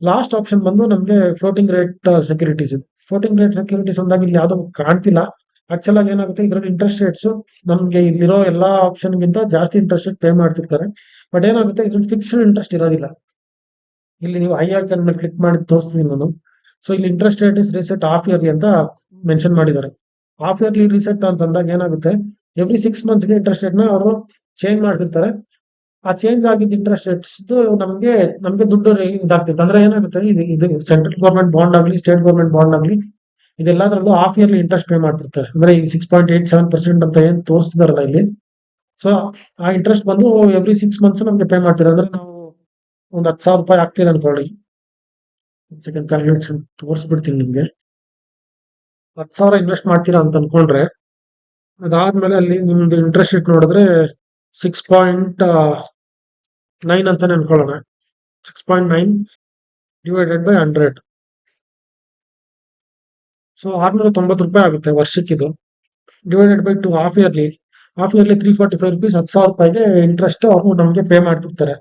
ಲಾಸ್ಟ್ ಆಪ್ಷನ್ ಬಂದು ನಮ್ಗೆ ಫ್ಲೋಟಿಂಗ್ ರೇಟ್ ಸೆಕ್ಯೂರಿಟೀಸ್ ಇದೆ. ಫ್ಲೋಟಿಂಗ್ ರೇಟ್ ಸೆಕ್ಯೂರಿಟೀಸ್ ಅಂದಾಗ ಇಲ್ಲಿ ಯಾವ್ದು ಕಾಣ್ತಿಲ್ಲ. ಆಕ್ಚುಲ್ ಆಗಿ ಏನಾಗುತ್ತೆ, ಇದ್ರಲ್ಲಿ ಇಂಟ್ರೆಸ್ಟ್ ರೇಟ್ಸ್ ನಮ್ಗೆ ಇಲ್ಲಿರೋ ಎಲ್ಲಾ ಆಪ್ಷನ್ ಗಿಂತ ಜಾಸ್ತಿ ಇಂಟ್ರೆಸ್ಟ್ ರೇಟ್ ಪೇ ಮಾಡ್ತಿರ್ತಾರೆ. ಬಟ್ ಏನಾಗುತ್ತೆ, ಇದ್ರಲ್ಲಿ ಫಿಕ್ಸ್ಡ್ ಇಂಟ್ರೆಸ್ಟ್ ಇರೋದಿಲ್ಲ. ಇಲ್ಲಿ ನೀವು ಐ ಐಕಾನ್ ಮೇಲೆ ಕ್ಲಿಕ್ ಮಾಡಿ ತೋರಿಸ್ತೀನಿ ನಾನು. ಸೊ ಇಲ್ಲಿ interest rate is reset half yearly ಅಂತ ಮೆನ್ಷನ್ ಮಾಡಿದ್ದಾರೆ. ಹಾಫ್ ಇಯರ್ಲಿ ರಿಸೆಟ್ ಅಂತಂದಾಗ ಏನಾಗುತ್ತೆ, ಎವ್ರಿ 6 ಮಂತ್ಸ್ಗೆ ಇಂಟ್ರೆಸ್ಟ್ ರೇಟ್ ನ ಅವರು ಚೇಂಜ್ ಮಾಡ್ತಿರ್ತಾರೆ. ಆ ಚೇಂಜ್ ಆಗಿದ್ದ ಇಂಟ್ರೆಸ್ಟ್ ರೇಟ್ಸ್ ನಮ್ಗೆ ದುಡ್ಡು ಇದಾಗ್ತಿತ್ತು. ಅಂದ್ರೆ ಏನಾಗುತ್ತೆ, ಇದು ಸೆಂಟ್ರಲ್ ಗವರ್ಮೆಂಟ್ ಬಾಂಡ್ ಆಗಲಿ ಸ್ಟೇಟ್ ಗವರ್ಮೆಂಟ್ ಬಾಂಡ್ ಆಗಲಿ ಇದೆಲ್ಲದರಲ್ಲೂ ಹಾಫ್ ಇಯರ್ಲಿ ಇಂಟ್ರೆಸ್ಟ್ ಪೇ ಮಾಡ್ತಿರ್ತಾರೆ. ಅಂದ್ರೆ ಈ 6.87% ಅಂತ ಏನ್ ತೋರಿಸ್ತಿದಾರಲ್ಲ ಇಲ್ಲಿ, ಸೊ ಆ ಇಂಟ್ರೆಸ್ಟ್ ಬಂದು ಎವ್ರಿ 6 ಮಂತ್ಸ್ ನಮ್ಗೆ ಪೇ ಮಾಡ್ತಾರೆ. ಅಂದ್ರೆ ನಾವು ಒಂದು 10,000 ರೂಪಾಯಿ ಆಗ್ತಿದೆ ಅನ್ಕೊಳ್ಳಿ. ಸೆಕೆಂಡ್ ಕ್ಯಾಲ್ಕುಲೇಷನ್ ತೋರಿಸ್ಬಿಡ್ತೀನಿ ನಿಮ್ಗೆ. 10,000 ಇನ್ವೆಸ್ಟ್ ಮಾಡ್ತೀರಾ ಅಂತ ಅನ್ಕೊಂಡ್ರೆ, ಅದಾದ್ಮೇಲೆ ಅಲ್ಲಿ ನಿಮ್ದು ಇಂಟ್ರೆಸ್ಟ್ ರೇಟ್ ನೋಡಿದ್ರೆ 6.9 ಅಂತಾನೆ ಅನ್ಕೊಳ್ಳೋಣ. 6.9 ಡಿವೈಡೆಡ್ ಬೈ 100. ಸೊ 690 ರೂಪಾಯಿ ಆಗುತ್ತೆ ವರ್ಷಕ್ಕಿದು. Divided by 2 half yearly 345 rupees, 10,000 ರೂಪಾಯಿಗೆ ಇಂಟ್ರೆಸ್ಟ್ ಅವರು ನಮಗೆ ಪೇ ಮಾಡ್ತಿರ್ತಾರೆ.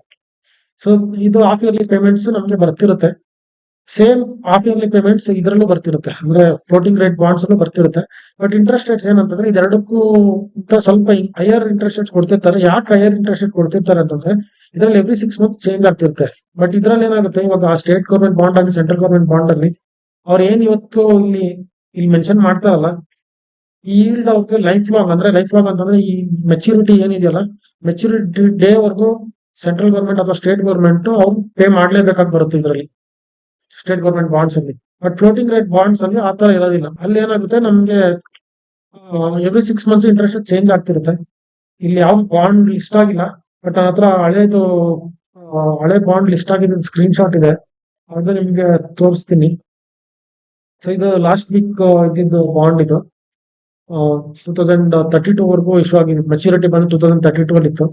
ಸೊ ಇದು ಹಾಫ್ ಇಯರ್ಲಿ ಪೇಮೆಂಟ್ಸ್ ನಮಗೆ ಬರ್ತಿರುತ್ತೆ. ಸೇಮ್ ಹಾಫ್ ಇಯರ್ಲಿ ಪೇಮೆಂಟ್ಸ್ ಇದರಲ್ಲೂ ಬರ್ತಿರುತ್ತೆ, ಅಂದ್ರೆ ಫ್ಲೋಟಿಂಗ್ ರೇಟ್ ಬಾಂಡ್ಸ್ ಅಲ್ಲೂ ಬರ್ತಿರುತ್ತೆ. ಬಟ್ ಇಂಟ್ರೆಸ್ಟ್ ರೇಟ್ಸ್ ಏನಂತಂದ್ರೆ ಇದೆರಡಕ್ಕೂ ಸ್ವಲ್ಪ ಹೈಯರ್ ಇಂಟ್ರೆಸ್ಟ್ ರೇಟ್ಸ್ ಕೊಡ್ತಿರ್ತಾರೆ. ಯಾಕೆ ಹೈಯರ್ ಇಂಟ್ರೆಸ್ಟ್ ರೇಟ್ ಕೊಡ್ತಿರ್ತಾರೆ ಅಂತಂದ್ರೆ, ಇದರಲ್ಲಿ ಎವ್ರಿ 6 ಮಂತ್ಸ್ ಚೇಂಜ್ ಆಗ್ತಿರುತ್ತೆ. ಬಟ್ ಇದ್ರಲ್ಲಿ ಏನಾಗುತ್ತೆ, ಇವಾಗ ಸ್ಟೇಟ್ ಗವರ್ಮೆಂಟ್ ಬಾಂಡ್ ಆಗಲಿ ಸೆಂಟ್ರಲ್ ಗವರ್ಮೆಂಟ್ ಬಾಂಡ್ ಅಲ್ಲಿ ಅವ್ರು ಏನ್ ಇವತ್ತು ಇಲ್ಲಿ ಮೆನ್ಷನ್ ಮಾಡ್ತಾರಲ್ಲ, ಈ ಈಲ್ಡ್ ಅವ್ರಿಗೆ ಲೈಫ್ ಲಾಂಗ್ ಅಂತಂದ್ರೆ ಈ ಮೆಚುರಿಟಿ ಏನಿದೆಯಲ್ಲ, ಮೆಚುರಿಟಿ ಡೇ ವರ್ಗೂ ಸೆಂಟ್ರಲ್ ಗವರ್ಮೆಂಟ್ ಅಥವಾ ಸ್ಟೇಟ್ ಗವರ್ಮೆಂಟ್ ಅವ್ರು ಪೇ ಮಾಡ್ಲೇಬೇಕಾಗಿ ಬರುತ್ತೆ ಇದರಲ್ಲಿ, ಸ್ಟೇಟ್ ಗವರ್ಮೆಂಟ್ ಬಾಂಡ್ಸ್ ಅಲ್ಲಿ. ಬಟ್ ಫ್ಲೋಟಿಂಗ್ ರೇಟ್ ಬಾಂಡ್ಸ್ ಅಲ್ಲಿ ಆ ತರ ಇರೋದಿಲ್ಲ. ಅಲ್ಲಿ ಏನಾಗುತ್ತೆ, ನಮ್ಗೆ ಎವ್ರಿ 6 ಮಂತ್ಸ್ ಇಂಟ್ರೆಸ್ಟ್ ಚೇಂಜ್ ಆಗ್ತಿರುತ್ತೆ. ಇಲ್ಲಿ ಯಾವ ಬಾಂಡ್ ಲಿಸ್ಟ್ ಆಗಿಲ್ಲ, ಬಟ್ ನನ್ನ ಹತ್ರ ಹಳೆ ಬಾಂಡ್ ಲಿಸ್ಟ್ ಆಗಿದ್ದು ಸ್ಕ್ರೀನ್ ಶಾಟ್ ಇದೆ, ಅದು ನಿಮ್ಗೆ ತೋರಿಸ್ತೀನಿ. ಸೊ ಇದು ಲಾಸ್ಟ್ ವೀಕ್ ಇದ್ದಿದ್ದು ಬಾಂಡ್. ಇದು 2032 ವರ್ಗೂ ಇಶ್ಯೂ ಆಗಿದೆ. ಮೆಚುರಿಟಿ ಬಂದು 2032 ಅಲ್ಲಿ ಇತ್ತು.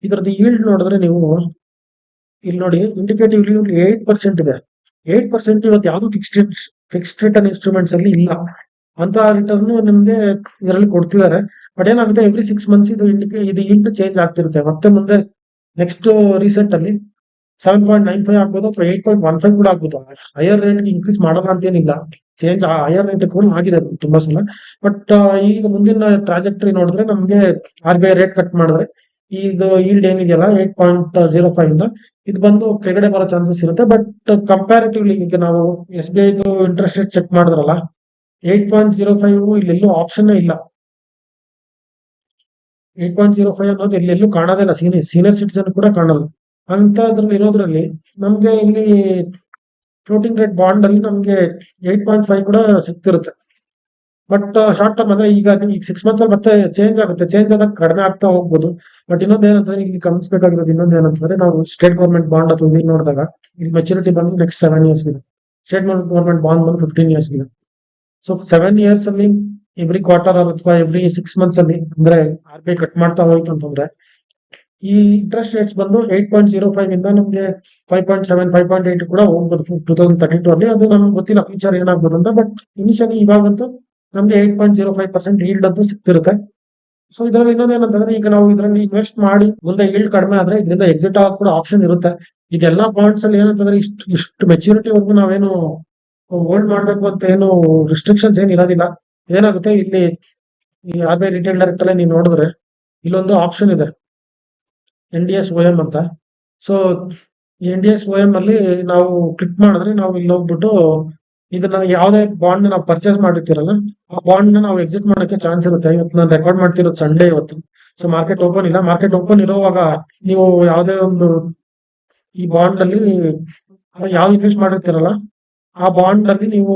ಇದರದ್ದು ಈಲ್ಡ್ ನೋಡಿದ್ರೆ ನೀವು ಇಲ್ಲಿ ನೋಡಿ, ಇಂಡಿಕೇಟಿವ್ಲಿ 8% ಇದೆ. 8% ಇವತ್ತು ಯಾವ್ದು ಫಿಕ್ಸ್ಡ್ ರಿಟರ್ನ್ ಇನ್ಸ್ಟ್ರೂಮೆಂಟ್ಸ್ ಅಲ್ಲಿ ಇಲ್ಲ. ಅಂತ ರಿಟರ್ನ್ ನಿಮ್ಗೆ ಇದರಲ್ಲಿ ಕೊಡ್ತಿದ್ದಾರೆ. ಬಟ್ ಏನಾಗುತ್ತೆ, ಎವ್ರಿ 6 ಮಂತ್ಸ್ ಇದು ಈಲ್ಡ್ ಚೇಂಜ್ ಆಗ್ತಿರುತ್ತೆ. ಮತ್ತೆ ಮುಂದೆ ನೆಕ್ಸ್ಟ್ ರೀಸೆಂಟ್ ಅಲ್ಲಿ 7.95 ಆಗ್ಬೋದು ಅಥವಾ 8.15 ಕೂಡ ಆಗ್ಬೋದು. ಹೈಯರ್ ರೇಟ್ ಇನ್ಕ್ರೀಸ್ ಮಾಡಲ್ಲ ಅಂತ ಏನಿಲ್ಲ, ಚೇಂಜ್ ಹೈಯರ್ ರೇಟ್ ಕೂಡ ಆಗಿದೆ ತುಂಬಾ ಸಲ. ಬಟ್ ಈಗ ಮುಂದಿನ ಟ್ರಾಜೆಕ್ಟರಿ ನೋಡಿದ್ರೆ ನಮ್ಗೆ RBI ರೇಟ್ ಕಟ್ ಮಾಡಿದ್ರೆ ಇದು ಈಲ್ಡ್ ಏನಿದೆಯಲ್ಲ 8.05 ಇಂದ ಇದು ಬಂದು ಕೆಳಗಡೆ ಬರೋ ಚಾನ್ಸಸ್ ಇರುತ್ತೆ. ಬಟ್ ಕಂಪ್ಯಾರಿಟಿವ್ಲಿ ಈಗ ನಾವು SBI ಇಂಟ್ರೆಸ್ಟ್ ರೇಟ್ ಚೆಕ್ ಮಾಡಿದ್ರಲ್ಲ, 8.05 ಇಲ್ಲೆಲ್ಲೂ ಆಪ್ಷನ್ ಇಲ್ಲ. 8.05 ಅನ್ನೋದು ಎಲ್ಲೆಲ್ಲೂ ಕಾಣೋದೇ ಇಲ್ಲ, ಸೀನಿಯರ್ ಸಿಟಿಸನ್ ಕೂಡ ಕಾಣಲ್ಲ. ಅಂತದ್ರಲ್ಲಿ ಇರೋದ್ರಲ್ಲಿ ನಮ್ಗೆ ಇಲ್ಲಿ ಫ್ಲೋಟಿಂಗ್ ರೇಟ್ ಬಾಂಡ್ ಅಲ್ಲಿ ನಮ್ಗೆ 8.5 ಕೂಡ ಸಿಗ್ತಿರುತ್ತೆ. ಬಟ್ ಶಾರ್ಟ್ ಟರ್ಮ್ ಅಂದ್ರೆ ಈಗ 6 ಮಂತ್ಸ್ ಅಲ್ಲಿ ಮತ್ತೆ ಚೇಂಜ್ ಆಗುತ್ತೆ. ಚೇಂಜ್ ಆದಾಗ ಕಡಿಮೆ ಆಗ್ತಾ ಹೋಗ್ಬೋದು. ಬಟ್ ಇನ್ನೊಂದು ಏನಂತಂದ್ರೆ ಇಲ್ಲಿ ಗಮನಿಸಬೇಕಾಗಿರೋದು ಇನ್ನೊಂದು ಏನಂತಂದ್ರೆ ನಾವು ಸ್ಟೇಟ್ ಗೌರ್ಮೆಂಟ್ ಬಾಂಡ್ ಅಥವಾ ಇದು ನೋಡಿದಾಗ ಇಲ್ಲಿ ಮೆಚುರಿಟಿ ಬಂದು ನೆಕ್ಸ್ಟ್ 7 years ಇದೆ. ಸ್ಟೇಟ್ ಗೌರ್ಮೆಂಟ್ ಬಾಂಡ್ ಬಂದು 15 years ಇದೆ. ಸೊ 7 years ಅಲ್ಲಿ ಎವ್ರಿ ಕ್ವಾರ್ಟರ್ ಅಥವಾ ಎವ್ರಿ 6 months ಅಲ್ಲಿ ಅಂದ್ರೆ RBI ಕಟ್ ಮಾಡ್ತಾ ಹೋಯ್ತು ಅಂತಂದ್ರೆ ಈ ಇಂಟ್ರೆಸ್ಟ್ ರೇಟ್ಸ್ ಬಂದು 8.05 ಇಂದ ನಮಗೆ 5.7 5.8 ಕೂಡ ಹೋಗ್ಬೋದು 2032 ಅಲ್ಲಿ. ಅದು ನಮ್ಗೆ ಗೊತ್ತಿಲ್ಲ ಫ್ಯೂಚರ್ ಏನಾಗ್ಬೋದು ಅಂತ. ಬಟ್ ಇನಿಷಿಯಲಿ ಇವಾಗಂತೂ ನಮ್ಗೆ 8.05% ಈಲ್ಡ್ ಅಂತೂ ಸಿಗ್ತಿರುತ್ತೆ. ಸೊ ಇದರಲ್ಲಿ ಇನ್ನೊಂದೇನಂತಂದ್ರೆ ಈಗ ನಾವು ಇದರಲ್ಲಿ ಇನ್ವೆಸ್ಟ್ ಮಾಡಿ ಮುಂದೆ ಈಲ್ಡ್ ಕಡಿಮೆ ಆದ್ರೆ ಇದರಿಂದ ಎಕ್ಸಿಟ್ ಆಗೋ ಕೂಡ ಆಪ್ಷನ್ ಇರುತ್ತೆ. ಇದೆಲ್ಲ ಬಾಂಡ್ಸ್ ಅಲ್ಲಿ ಏನಂತಂದ್ರೆ ಇಷ್ಟು ಮೆಚುರಿಟಿ ವರ್ಗು ನಾವೇನು ಹೋಲ್ಡ್ ಮಾಡ್ಬೇಕು ಅಂತ ಏನು ರಿಸ್ಟ್ರಿಕ್ಷನ್ಸ್ ಏನ್ ಇರೋದಿಲ್ಲ. ಏನಾಗುತ್ತೆ ಇಲ್ಲಿ ಈ RBI ರಿಟೇಲ್ ಡೈರೆಕ್ಟ್ ಅಲ್ಲಿ ನೀವು ನೋಡಿದ್ರೆ ಇಲ್ಲೊಂದು ಆಪ್ಷನ್ ಇದೆ NDS-OM ಅಂತ. ಸೊ NDS-OM ಅಲ್ಲಿ ನಾವು ಕ್ಲಿಕ್ ಮಾಡಿದ್ರೆ ನಾವು ಇಲ್ಲಿ ಹೋಗ್ಬಿಟ್ಟು ಇದನ್ನ ಯಾವುದೇ ಬಾಂಡ್ ನಾವು ಪರ್ಚೇಸ್ ಮಾಡಿರ್ತೀರಲ್ಲ ಆ ಬಾಂಡ್ ನ ನಾವು ಎಕ್ಸಿಟ್ ಮಾಡೋಕೆ ಚಾನ್ಸ್ ಇರುತ್ತೆ. ಇವತ್ತು ನಾನು ರೆಕಾರ್ಡ್ ಮಾಡ್ತಿರೋದು ಸಂಡೇ ಇವತ್ತು. ಸೊ ಮಾರ್ಕೆಟ್ ಓಪನ್ ಇಲ್ಲ. ಮಾರ್ಕೆಟ್ ಓಪನ್ ಇರುವಾಗ ನೀವು ಯಾವುದೇ ಒಂದು ಈ ಬಾಂಡ್ ಅಲ್ಲಿ ಯಾವ್ದು ಇನ್ವೆಸ್ಟ್ ಮಾಡಿರ್ತೀರಲ್ಲ ಆ ಬಾಂಡ್ ಅಲ್ಲಿ ನೀವು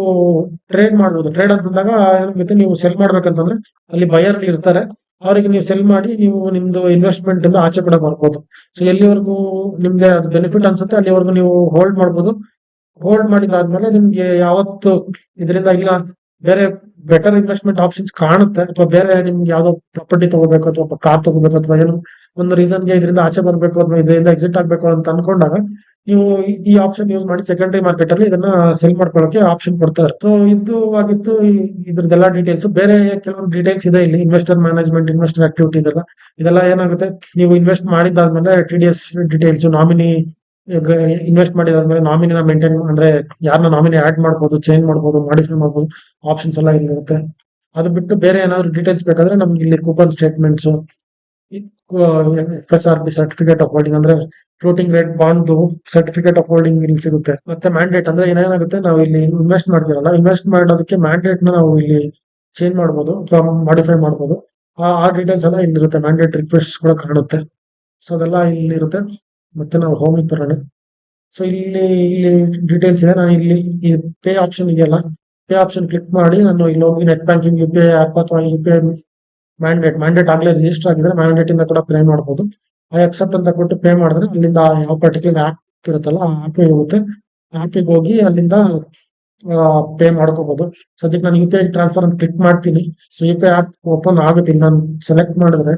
ಟ್ರೇಡ್ ಮಾಡ್ಬೋದು. ಟ್ರೇಡ್ ಅಂತಂದಾಗ ಮತ್ತೆ ನೀವು ಸೆಲ್ ಮಾಡ್ಬೇಕಂತಂದ್ರೆ ಅಲ್ಲಿ ಬಯರ್ ಇರ್ತಾರೆ. ಅವರಿಗೆ ನೀವು ಸೆಲ್ ಮಾಡಿ ನೀವು ನಿಮ್ದು ಇನ್ವೆಸ್ಟ್ಮೆಂಟ್ ಇಂದ ಆಚೆ ಕೂಡ ಬರ್ಬೋದು. ಸೊ ಎಲ್ಲಿವರೆಗೂ ನಿಮ್ಗೆ ಅದು ಬೆನಿಫಿಟ್ ಅನ್ಸುತ್ತೆ ಅಲ್ಲಿವರೆಗೂ ನೀವು ಹೋಲ್ಡ್ ಮಾಡ್ಬೋದು. ಹೋಲ್ಡ್ ಮಾಡಿದಾದ್ಮೇಲೆ ನಿಮ್ಗೆ ಯಾವತ್ತು ಇದರಿಂದ ಇಲ್ಲ ಬೇರೆ ಬೆಟರ್ ಇನ್ವೆಸ್ಟ್ಮೆಂಟ್ ಆಪ್ಷನ್ಸ್ ಕಾಣುತ್ತೆ ಅಥವಾ ಬೇರೆ ನಿಮ್ಗೆ ಯಾವ್ದೋ ಪ್ರಾಪರ್ಟಿ ತಗೋಬೇಕು ಅಥವಾ ಕಾರ್ ತಗೋಬೇಕು ಅಥವಾ ಏನು ಒಂದು ರೀಸನ್ಗೆ ಇದರಿಂದ ಆಚೆ ಬರ್ಬೇಕು ಅಥವಾ ಇದರಿಂದ ಎಕ್ಸಿಟ್ ಆಗ್ಬೇಕು ಅಂತ ಅನ್ಕೊಂಡಾಗ ನೀವು ಈ ಆಪ್ಷನ್ ಯೂಸ್ ಮಾಡಿ ಸೆಕೆಂಡರಿ ಮಾರ್ಕೆಟ್ ಅಲ್ಲಿ ಇದನ್ನ ಸೆಲ್ ಮಾಡ್ಕೊಳ್ಳೋಕೆ ಆಪ್ಷನ್ ಕೊಡ್ತಾರೆ. ಸೊ ಇದು ಆಗಿತ್ತು ಇದ್ರದ್ದೆಲ್ಲ ಡೀಟೇಲ್ಸ್. ಬೇರೆ ಕೆಲವೊಂದು ಡೀಟೇಲ್ಸ್ ಇದೆ ಇಲ್ಲಿ ಇನ್ವೆಸ್ಟರ್ ಮ್ಯಾನೇಜ್ಮೆಂಟ್, ಇನ್ವೆಸ್ಟರ್ ಆಕ್ಟಿವಿಟಿ ಇದೆಲ್ಲ ಏನಾಗುತ್ತೆ ನೀವು ಇನ್ವೆಸ್ಟ್ ಮಾಡಿದಾದ್ಮೇಲೆ TDS ಡೀಟೇಲ್ಸ್, ನಾಮಿನಿ ಇನ್ವೆಸ್ಟ್ ಮಾಡಿದಾದ್ಮೇಲೆ ನಾಮಿನಿನ ಮೇಂಟೈನ್ ಅಂದ್ರೆ ಯಾರನ್ನ ನಾಮಿನಿ ಆಡ್ ಮಾಡ್ಬೋದು, ಚೇಂಜ್ ಮಾಡ್ಬೋದು, ಮಾಡಿಫೈ ಮಾಡ್ಬೋದು, ಆಪ್ಷನ್ಸ್ ಎಲ್ಲ ಇಲ್ಲಿ ಇರುತ್ತೆ. ಅದು ಬಿಟ್ಟು ಬೇರೆ ಏನಾದ್ರು ಡೀಟೇಲ್ಸ್ ಬೇಕಾದ್ರೆ ನಮ್ಗೆ ಇಲ್ಲಿ coupon statements, FSRB certificate of holding ಅಂದ್ರೆ floating rate bond certificate of holding ಇಲ್ಲಿ ಸಿಗುತ್ತೆ. ಮತ್ತೆ ಮ್ಯಾಂಡೇಟ್ ಅಂದ್ರೆ ಏನಾಗುತ್ತೆ ನಾವು ಇಲ್ಲಿ ಇನ್ವೆಸ್ಟ್ ಮಾಡ್ತೀರಲ್ಲ ಇನ್ವೆಸ್ಟ್ ಮಾಡೋದಕ್ಕೆ ಮ್ಯಾಂಡೇಟ್ ನ ನಾವು ಇಲ್ಲಿ ಚೇಂಜ್ ಮಾಡ್ಬೋದು ಅಥವಾ ಮಾಡಿಫೈ ಮಾಡ್ಬೋದು. ಆ ಡೀಟೇಲ್ಸ್ ಎಲ್ಲ ಇಲ್ಲಿರುತ್ತೆ. ಮ್ಯಾಂಡೇಟ್ ರಿಕ್ವೆಸ್ಟ್ ಕೂಡ ಕಾಣುತ್ತೆ. ಸೊ ಅದೆಲ್ಲ ಇಲ್ಲಿರುತ್ತೆ. ಮತ್ತೆ ನಾವು ಹೋಮಿಗೆ ಬರೋಣ. ಸೊ ಇಲ್ಲಿ ಡೀಟೇಲ್ಸ್ ಇದೆ. ನಾನು ಇಲ್ಲಿ ಈ ಪೇ ಆಪ್ಷನ್ ಇದೆಯಲ್ಲ ಪೇ ಆಪ್ಷನ್ ಕ್ಲಿಕ್ ಮಾಡಿ ನಾನು ಇಲ್ಲಿ ಹೋಗಿ ನೆಟ್ ಬ್ಯಾಂಕಿಂಗ್ UPI ಆಪ್ ಅಥವಾ UPI ಮ್ಯಾಂಡೇಟ್ ಆಗ್ಲೇ ರಿಜಿಸ್ಟರ್ ಆಗಿದ್ರೆ ಮ್ಯಾಂಡೇಟ್ ಇಂದ ಕೂಡ ಪೇ ಮಾಡ್ಬೋದು. ಅಕ್ಸೆಪ್ಟ್ ಅಂತ ಕೊಟ್ಟು ಪೇ ಮಾಡಿದ್ರೆ ಅಲ್ಲಿಂದ ಯಾವ ಪರ್ಟಿಕ್ಯುಲರ್ ಆಪ್ ಇರುತ್ತಲ್ಲ ಆ ಆಪ್ ಹೋಗುತ್ತೆ. ಆಪಿಗೆ ಹೋಗಿ ಅಲ್ಲಿಂದ ಪೇ ಮಾಡ್ಕೋಬಹುದು. ಸದ್ಯಕ್ಕೆ ನಾನು UPI ಟ್ರಾನ್ಸ್ಫರ್ ಅಂತ ಕ್ಲಿಕ್ ಮಾಡ್ತೀನಿ. ಸೊ UPI ಆಪ್ ಓಪನ್ ಆಗುತ್ತೆ. ನಾನು ಸೆಲೆಕ್ಟ್ ಮಾಡಿದ್ರೆ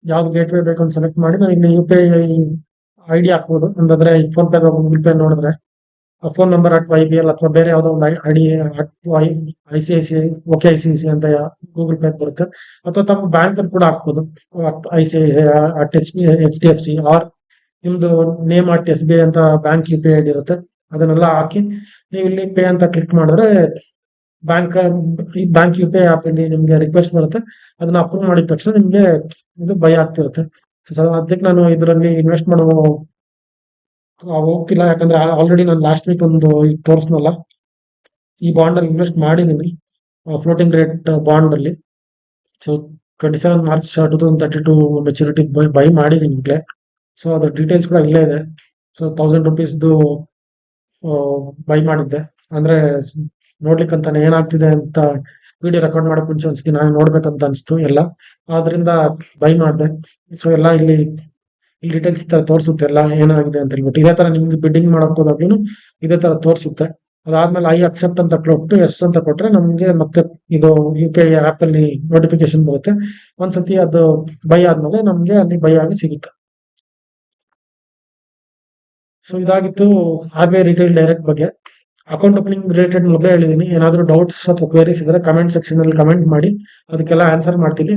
ಯಾವ್ದು ಗೇಟ್ ವೇ ಬೇಕು ಅಂತ ಸೆಲೆಕ್ಟ್ ಮಾಡಿ ನಾನು ಇಲ್ಲಿ UPI ID ಹಾಕ್ಬೋದು. ಅಂತಂದ್ರೆ ಫೋನ್ ಪೇ ಅಥವಾ ಗೂಗಲ್ ಪೇ ನೋಡಿದ್ರೆ ಫೋನ್ ನಂಬರ್ @YBL ಅಥವಾ ಬೇರೆ ಯಾವ್ದೋ ಒಂದು ID ICICI OKICICI ಅಂತ ಗೂಗಲ್ ಪೇ ಬರುತ್ತೆ. ಅಥವಾ ತಮ್ಮ ಬ್ಯಾಂಕ್ ಅಲ್ಲಿ ಕೂಡ ಹಾಕ್ಬೋದು. ICICI HDFC ಆರ್ ನಿಮ್ದು ನೇಮ್ SBI ಅಂತ ಬ್ಯಾಂಕ್ UPI ID ಇರುತ್ತೆ. ಅದನ್ನೆಲ್ಲ ಹಾಕಿ ನೀವು ಇಲ್ಲಿ ಪೇ ಅಂತ ಕ್ಲಿಕ್ ಮಾಡಿದ್ರೆ ಬ್ಯಾಂಕ್ UPI ಆಪ್ ಇಲ್ಲಿ ನಿಮ್ಗೆ ರಿಕ್ವೆಸ್ಟ್ ಬರುತ್ತೆ. ಅದನ್ನ ಅಪ್ರೂವ್ ಮಾಡಿದ ತಕ್ಷಣ ನಿಮ್ಗೆ ಇದು ಬೈ ಆಗ್ತಿರುತ್ತೆ. ಅದಕ್ಕೆ ನಾನು ಇದರಲ್ಲಿ ಇನ್ವೆಸ್ಟ್ ಮಾಡೋ ಹೋಗ್ತಿಲ್ಲ. ಯಾಕಂದ್ರೆ ಆಲ್ರೆಡಿ ನಾನು ಲಾಸ್ಟ್ ವೀಕ್ ಒಂದು ತೋರಿಸ್ನಲ್ಲ ಈ ಬಾಂಡ್ ಅಲ್ಲಿ ಇನ್ವೆಸ್ಟ್ ಮಾಡಿದೀನಿ ಫ್ಲೋಟಿಂಗ್ ರೇಟ್ ಬಾಂಡ್ ಅಲ್ಲಿ. ಸೊ 27 ಮಾರ್ಚ್ 2032 ಮೆಚುರಿಟಿ ಬೈ ಮಾಡಿದೀನಿ ಈಗಲೇ. ಸೊ ಅದ್ರ ಡೀಟೇಲ್ಸ್ ಕೂಡ ಇಲ್ಲೇ ಇದೆ. ಸೊ 1000 rupeesದು ಬೈ ಮಾಡಿದ್ದೆ. ಅಂದ್ರೆ ನೋಡ್ಲಿಕ್ಕೆ ಅಂತಾನೆ ಏನಾಗ್ತಿದೆ ಅಂತ ವಿಡಿಯೋ ರೆಕಾರ್ಡ್ ಮಾಡಕ್ ಮುಂಚೆ ಒಂದ್ಸತಿ ನಾನು ನೋಡ್ಬೇಕಂತ ಅನ್ಸ್ತು ಎಲ್ಲ. ಆದ್ರಿಂದ ಬೈ ಮಾಡಿದೆ. ಸೊ ಎಲ್ಲ ಇಲ್ಲಿ ಡೀಟೇಲ್ಸ್ ತರ ತೋರಿಸುತ್ತೆ ಎಲ್ಲ ಏನಾಗಿದೆ ಅಂತ ಹೇಳ್ಬಿಟ್ಟು. ಇದೇ ತರ ನಿಮ್ಗೆ ಬಿಡ್ಡಿಂಗ್ ಮಾಡಕ್ ಹೋದಾಗ್ಲೂ ಇದೇ ತರ ತೋರಿಸುತ್ತೆ. ಅದಾದ್ಮೇಲೆ ಐ ಅಕ್ಸೆಪ್ಟ್ ಅಂತ ಕೊಟ್ಟು ಎಸ್ ಅಂತ ಕೊಟ್ರೆ ನಮ್ಗೆ ಮತ್ತೆ ಇದು UPI ಆಪ್ ಅಲ್ಲಿ ನೋಟಿಫಿಕೇಶನ್ ಬರುತ್ತೆ. ಒಂದ್ಸತಿ ಅದು ಬೈ ಆದ್ಮೇಲೆ ನಮ್ಗೆ ಅಲ್ಲಿ ಬೈ ಆಗಿ ಸಿಗುತ್ತೆ. ಸೊ ಇದಾಗಿತ್ತು RBI ರಿಟೇಲ್ ಡೈರೆಕ್ಟ್ ಬಗ್ಗೆ. ಅಕೌಂಟ್ ಓಪನಿಂಗ್ ರಿಲೇಟೆಡ್ ಮೊದಲೇ ಹೇಳಿದೀನಿ. ಏನಾದ್ರು ಡೌಟ್ಸ್ ಅಥವಾ ಕ್ವೇರೀಸ್ ಇದ್ರೆ ಕಮೆಂಟ್ ಸೆಕ್ಷನ್ ಅಲ್ಲಿ ಕಮೆಂಟ್ ಮಾಡಿ, ಅದಕ್ಕೆಲ್ಲ ಆನ್ಸರ್ ಮಾಡ್ತೀನಿ.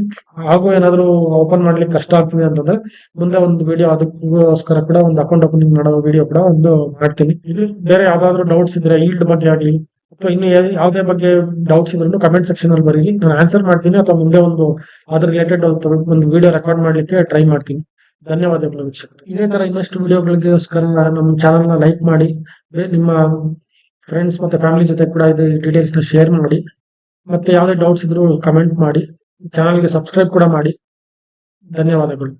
ಹಾಗೂ ಏನಾದ್ರು ಓಪನ್ ಮಾಡ್ಲಿಕ್ಕೆ ಕಷ್ಟ ಆಗ್ತಿದೆ ಅಂತಂದ್ರೆ ಮುಂದೆ ಒಂದು ವಿಡಿಯೋ ಅದಕ್ಕೋಸ್ಕರ ಕೂಡ ಒಂದು ಅಕೌಂಟ್ ಓಪನಿಂಗ್ ಮಾಡೋ ವಿಡಿಯೋ ಕೂಡ ಒಂದು ಮಾಡ್ತೀನಿ. ಇದು ಬೇರೆ ಯಾವ್ದಾದ್ರು ಡೌಟ್ಸ್ ಇದ್ರೆ ಈಲ್ಡ್ ಬಗ್ಗೆ ಆಗ್ಲಿ ಅಥವಾ ಇನ್ನು ಯಾವುದೇ ಬಗ್ಗೆ ಡೌಟ್ಸ್ ಇದ್ರೂ ಕಮೆಂಟ್ ಸೆಕ್ಷನ್ ಅಲ್ಲಿ ಬರೀರಿ, ನಾನು ಆನ್ಸರ್ ಮಾಡ್ತೀನಿ. ಅಥವಾ ಮುಂದೆ ಒಂದು ಅದ್ರ ರಿಲೇಟೆಡ್ ಒಂದು ವಿಡಿಯೋ ರೆಕಾರ್ಡ್ ಮಾಡ್ಲಿಕ್ಕೆ ಟ್ರೈ ಮಾಡ್ತೀನಿ. ಧನ್ಯವಾದಗಳು ವೀಕ್ಷಕರು. ಇದೇ ತರ ಇನ್ನಷ್ಟು ವಿಡಿಯೋಗಳಿಗೋಸ್ಕರ ನಮ್ಮ ಚಾನಲ್ ನ ಲೈಕ್ ಮಾಡಿ, ನಿಮ್ಮ ಫ್ರೆಂಡ್ಸ್ ಮತ್ತೆ ಫ್ಯಾಮಿಲಿ ಜೊತೆ ಕೂಡ ಇದು ಡೀಟೇಲ್ಸ್ ನ ಶೇರ್ ಮಾಡಿ. ಮತ್ತೆ ಯಾವುದೇ ಡೌಟ್ಸ್ ಇದ್ರೂ ಕಮೆಂಟ್ ಮಾಡಿ. ಚಾನಲ್ಗೆ ಸಬ್ಸ್ಕ್ರೈಬ್ ಕೂಡ ಮಾಡಿ. ಧನ್ಯವಾದಗಳು.